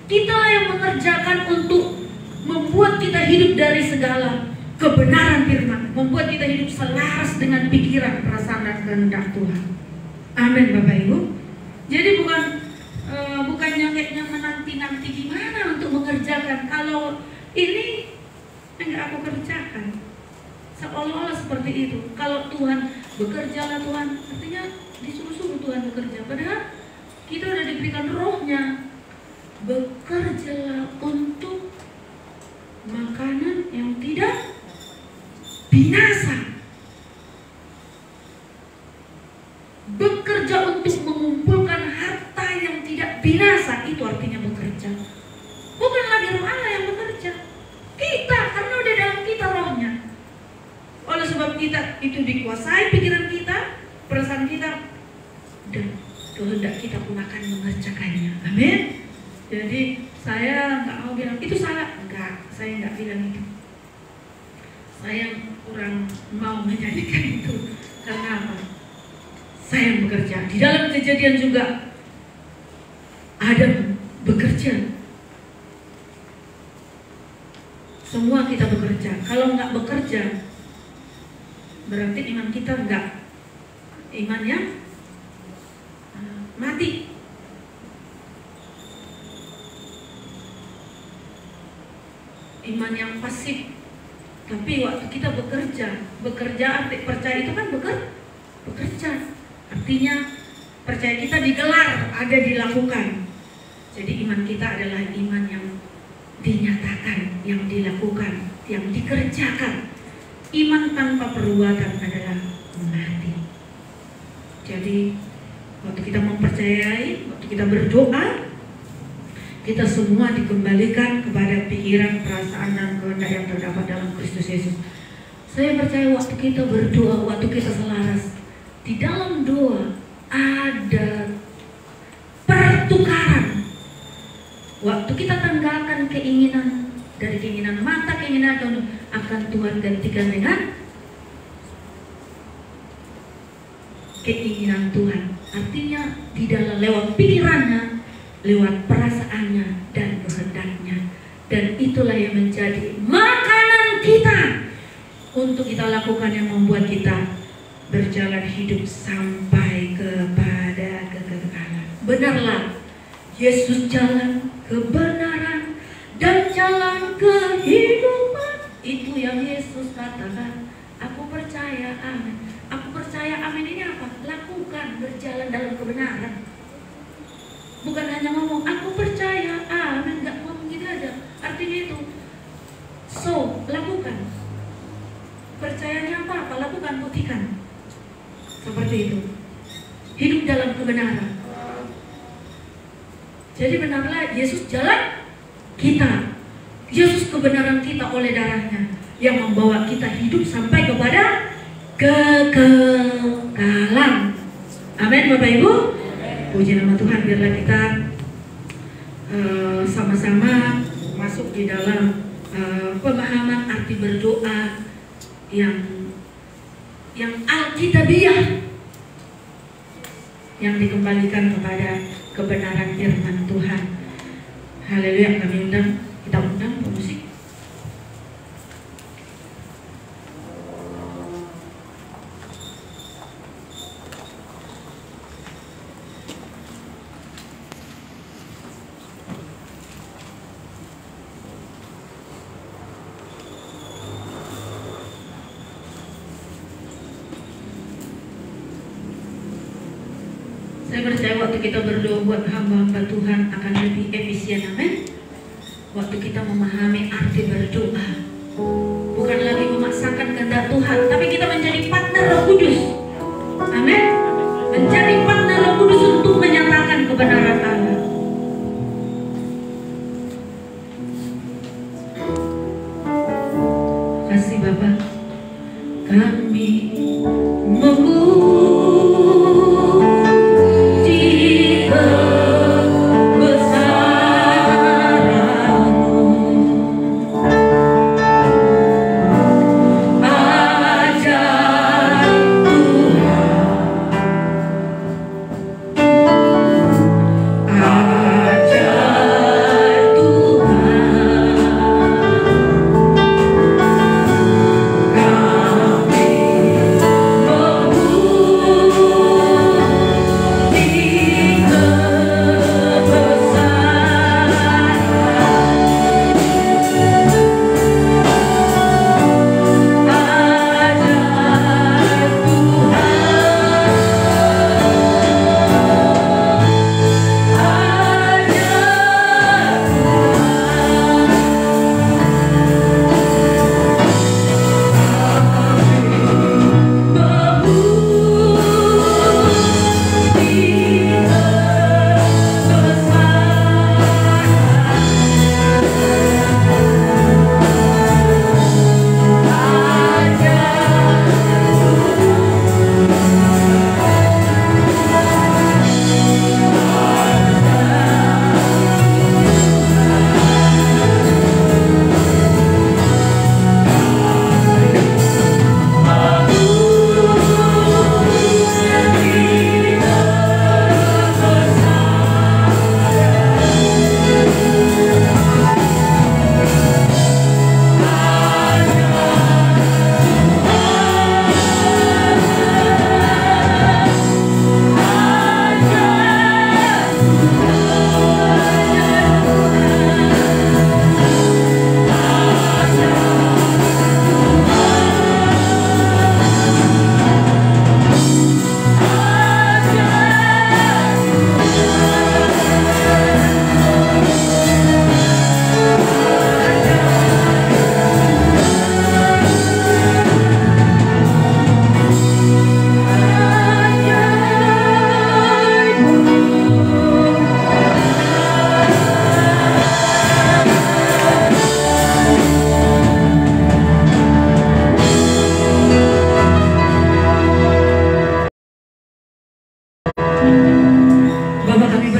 Kita yang mengerjakan untuk membuat kita hidup dari segala kebenaran firman, membuat kita hidup selaras dengan pikiran, perasaan dan kehendak Tuhan. Amin Bapak Ibu. Jadi bukannya kayaknya menanti gimana untuk mengerjakan. Kalau ini enggak aku kerjakan, seolah-olah seperti itu. Kalau Tuhan bekerjalah Tuhan, artinya disuruh-suruh Tuhan bekerja. Padahal kita udah diberikan rohnya. Bekerjalah untuk makanan yang tidak binasa. Bekerja untuk mengumpulkan harta yang tidak binasa. Itu artinya bekerja. Bukan lagi roh Allah yang bekerja, kita, karena udah dalam kita rohnya. Oleh sebab kita itu dikuasai pikiran kita, perasaan kita, dan kehendak kita pun akan mengerjakannya. Amin. Jadi saya nggak mau bilang itu salah, enggak, saya nggak bilang itu. Saya kurang mau menjadikan itu. Karena apa? Saya yang bekerja. Di dalam Kejadian juga Adam bekerja. Semua kita bekerja. Kalau nggak bekerja, berarti iman kita nggak, imannya mati. Iman yang pasif. Tapi waktu kita bekerja arti percaya itu kan bekerja. Artinya percaya kita digelar, ada dilakukan. Jadi iman kita adalah iman yang dinyatakan, yang dilakukan, yang dikerjakan. Iman tanpa perbuatan adalah mati. Jadi waktu kita mempercayai, waktu kita berdoa, kita semua dikembalikan kepada pikiran, perasaan, dan kehendak yang terdapat dalam Kristus Yesus. Saya percaya waktu kita berdoa, waktu kita selaras, di dalam doa ada pertukaran. Waktu kita tanggalkan keinginan, dari keinginan mata, keinginan akan Tuhan gantikan dengan keinginan Tuhan. Artinya di dalam lewat pikirannya, lewat perasaannya dan kehendaknya. Dan itulah yang menjadi makanan kita untuk kita lakukan, yang membuat kita berjalan hidup sampai kepada kekekalan. Benarlah, Yesus jalan kebenaran dan jalan kehidupan. Itu yang Yesus katakan. Aku percaya, amin. Aku percaya, amin ini apa? Lakukan, berjalan dalam kebenaran. Bukan hanya ngomong, aku percaya, amin. Gak ngomong gitu aja. Artinya itu, so, lakukan. Percayanya apa? Lakukan, buktikan. Seperti itu. Hidup dalam kebenaran. Jadi benarlah Yesus jalan kita. Yesus kebenaran kita oleh darahnya, yang membawa kita hidup sampai kepada kekekalan. Amin Bapak Ibu. Puji nama Tuhan. Biarlah kita sama-sama masuk di dalam pemahaman arti berdoa yang alkitabiah, yang dikembalikan kepada kebenaran firman Tuhan. Haleluya. Kami kita undang pemusik. Saya percaya waktu kita berdoa buat hamba-hamba Tuhan akan lebih efisien, amin. Waktu kita memahami arti berdoa, bukan lagi memaksakan kehendak Tuhan, tapi kita menjadi partner Roh Kudus, amin. Menjadi partner Roh Kudus untuk menyatakan kebenaran Allah. Kasih Bapa, kami memuji kebesaran-Mu.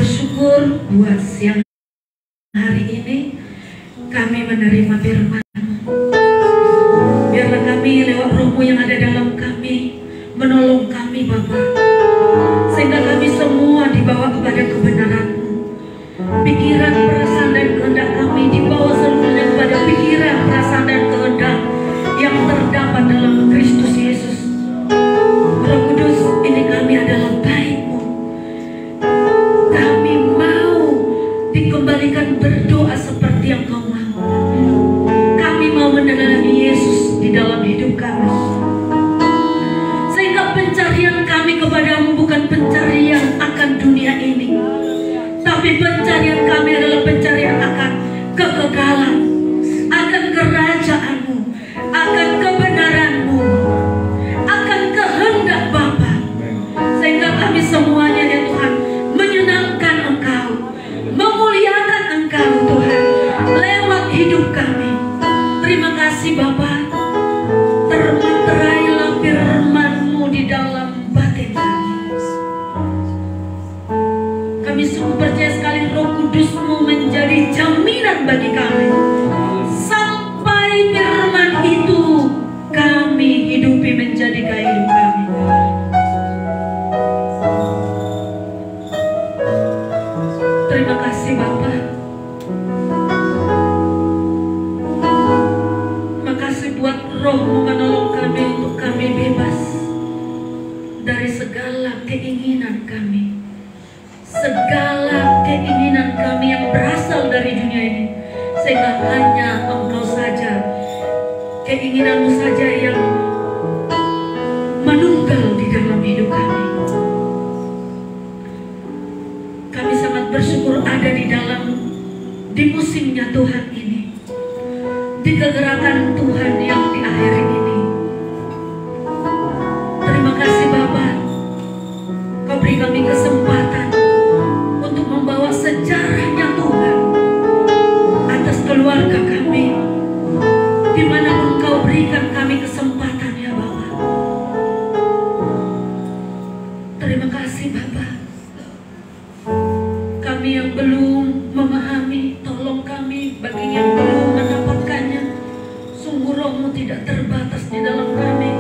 bersyukur buat siang hari ini kami menerima firman-Mu. Biarlah kami lewat Roh-Mu yang ada dalam kami menolong kami Bapa, sehingga kami semua dibawa kepada kebenaran-Mu. Pikiran, perasaan dan kehendak kami dibawa seluruhnya kepada pikiran, perasaan dan kehendak yang terdapat dalam Kristus Yesus. Roh Kudus, ini kami adalah baik-Mu. Kami mau dikembalikan berdoa seperti yang Kau mau. Kami mau meneladani Yesus di dalam hidup kami, sehingga pencarian kami kepadamu bukan pencarian akan dunia ini, tapi pencarian kami adalah pencarian akan kekekalan, akan kerajaan-Mu, akan kebenaran-Mu, akan kehendak Bapa, sehingga kami semuanya ya Tuhan menyenangkan Engkau, memuliakan Engkau Tuhan lewat hidup kami. Terima kasih Bapa, termaterailah firman-Mu di dalam batin kami. Kami sungguh percaya sekali Roh Kudus-Mu menjadi jaminan bagi kami, sampai firman itu kami hidupi menjadi gaya hidup kami. Terima kasih Bapa. Makasih buat Roh-Mu menolong kami untuk kami bebas dari segala keinginan kami, segala keinginan kami yang berasal dari dunia ini, sehingga hanya Engkau saja, keinginan-Mu saja yang menunggal di dalam hidup kami. Kami sangat bersyukur ada di musimnya Tuhan ini, di kegerakan Tuhan yang di akhir ini. Terima kasih Bapa, Kau beri kami kesempatan untuk membawa sejarahnya Tuhan atas keluarga kami, dimanapun Kau berikan kami kesempatan ya Bapa. Terima kasih Bapa. Kami yang belum memahami, tolong kami. Bagi yang belum mendapatkannya, sungguh Roh-Mu tidak terbatas di dalam kami,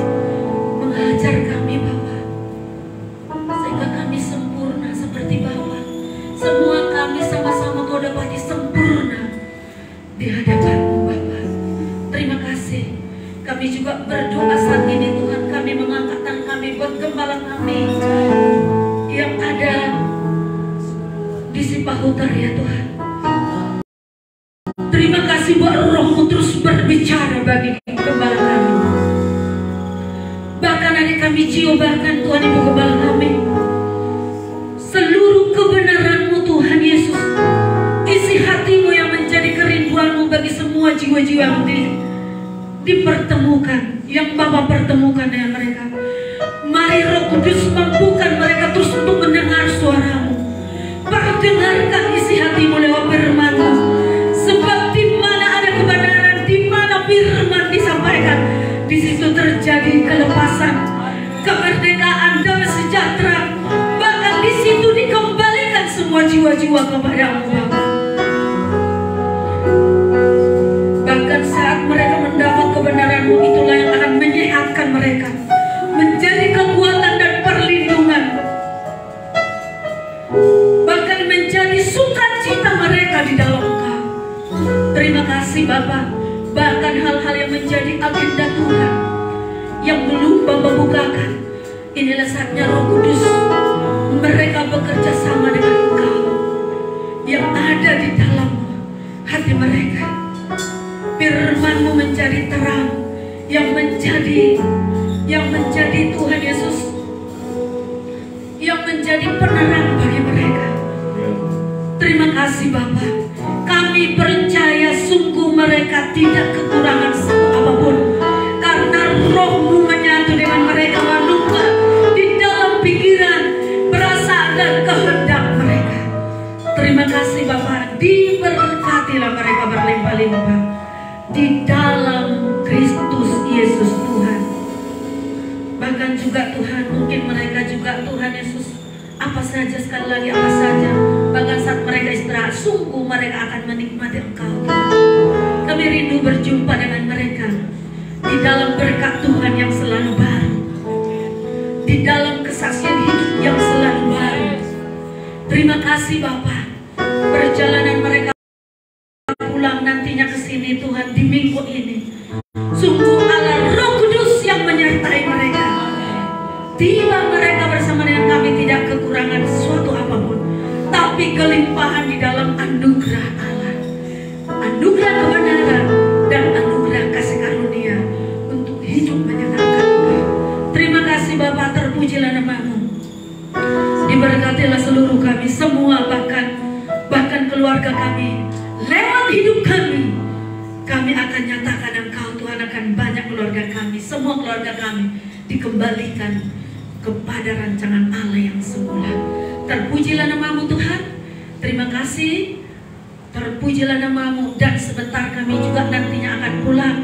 mengajar kami Bapa, sehingga kami sempurna seperti Bapa. Semua kami sama-sama Kau dapati sempurna di hadapan-Mu Bapa. Terima kasih. Kami juga berdoa saat ini Tuhan, kami mengangkat tangan kami buat gembala kami yang ada di Sipahutar ya Tuhan. Terima kasih buat Roh-Mu terus berbicara bagi gembala kami. Bahkan adik kami Cio, bahkan Tuhan Ibu gembala kami, seluruh kebenaran-Mu Tuhan Yesus, isi hati-Mu yang menjadi kerinduan-Mu bagi semua jiwa-jiwa yang dipertemukan, yang Bapa pertemukan dengan mereka. Mari Roh Kudus mampukan mereka terus untuk mendengar suara-Mu. Perdengarkan isi hati-Mu lewat firman-Mu, sebab di mana ada kebenaran, di mana firman disampaikan, di situ terjadi kelepasan, kemerdekaan, dan sejahtera. Bahkan di situ dikembalikan semua jiwa-jiwa kepada-Mu Bapa. Bahkan saat mereka mendapat kebenaran-Mu, itulah yang akan menyehatkan mereka, menjadi kekuatan dan perlindungan, bahkan menjadi sukacita mereka di dalam Engkau. Terima kasih Bapa. Bahkan hal-hal yang menjadi agenda Tuhan yang belum Bapa bukakan, inilah saatnya Roh Kudus mereka bekerja sama dengan Engkau yang ada di dalam hati mereka. Firman-Mu menjadi terang, yang menjadi Tuhan Yesus, yang menjadi penerang bagi mereka. Terima kasih Bapa. Kami percaya sungguh mereka tidak kekurangan satu apapun, karena Roh-Mu menyatu dengan mereka, menunggal di dalam pikiran, perasaan dan kehendak mereka. Terima kasih Bapa. Diberkatilah mereka berlimpah-limpah di dalam Kristus Yesus Tuhan. Bahkan juga Tuhan, mungkin mereka juga Tuhan Yesus, apa saja, sekali lagi apa saja, bagi mereka akan menikmati Engkau. Kami rindu berjumpa dengan mereka di dalam berkat Tuhan yang selalu baru, di dalam kesaksian hidup yang selalu baru. Terima kasih Bapa, perjalanan mereka pulang nantinya ke sini Tuhan di minggu ini, sungguh Allah Roh Kudus yang menyertai mereka. Tiba mereka bersama dengan kami tidak kekurangan sesuatu apapun, tapi kelimpahan di dalam anugerah Allah, anugerah kebenaran dan anugerah kasih karunia untuk hidup menyenangkan Engkau. Terima kasih Bapa, terpujilah nama-Mu. Diberkatilah seluruh kami semua, bahkan keluarga kami. Lewat hidup kami akan nyatakan Engkau Tuhan, akan banyak keluarga kami, semua keluarga kami dikembalikan kepada rancangan Allah yang semula. Terpujilah nama-Mu Tuhan. Terima kasih. Terpujilah nama-Mu. Dan sebentar kami juga nantinya akan pulang.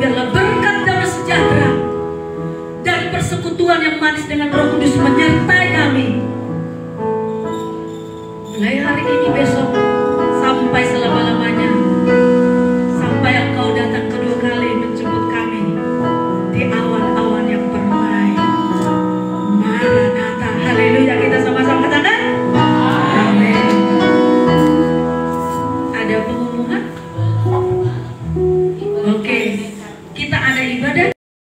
Biarlah berkat damai sejahtera dan persekutuan yang manis dengan Roh Kudus menyertai kami mulai hari ini, besok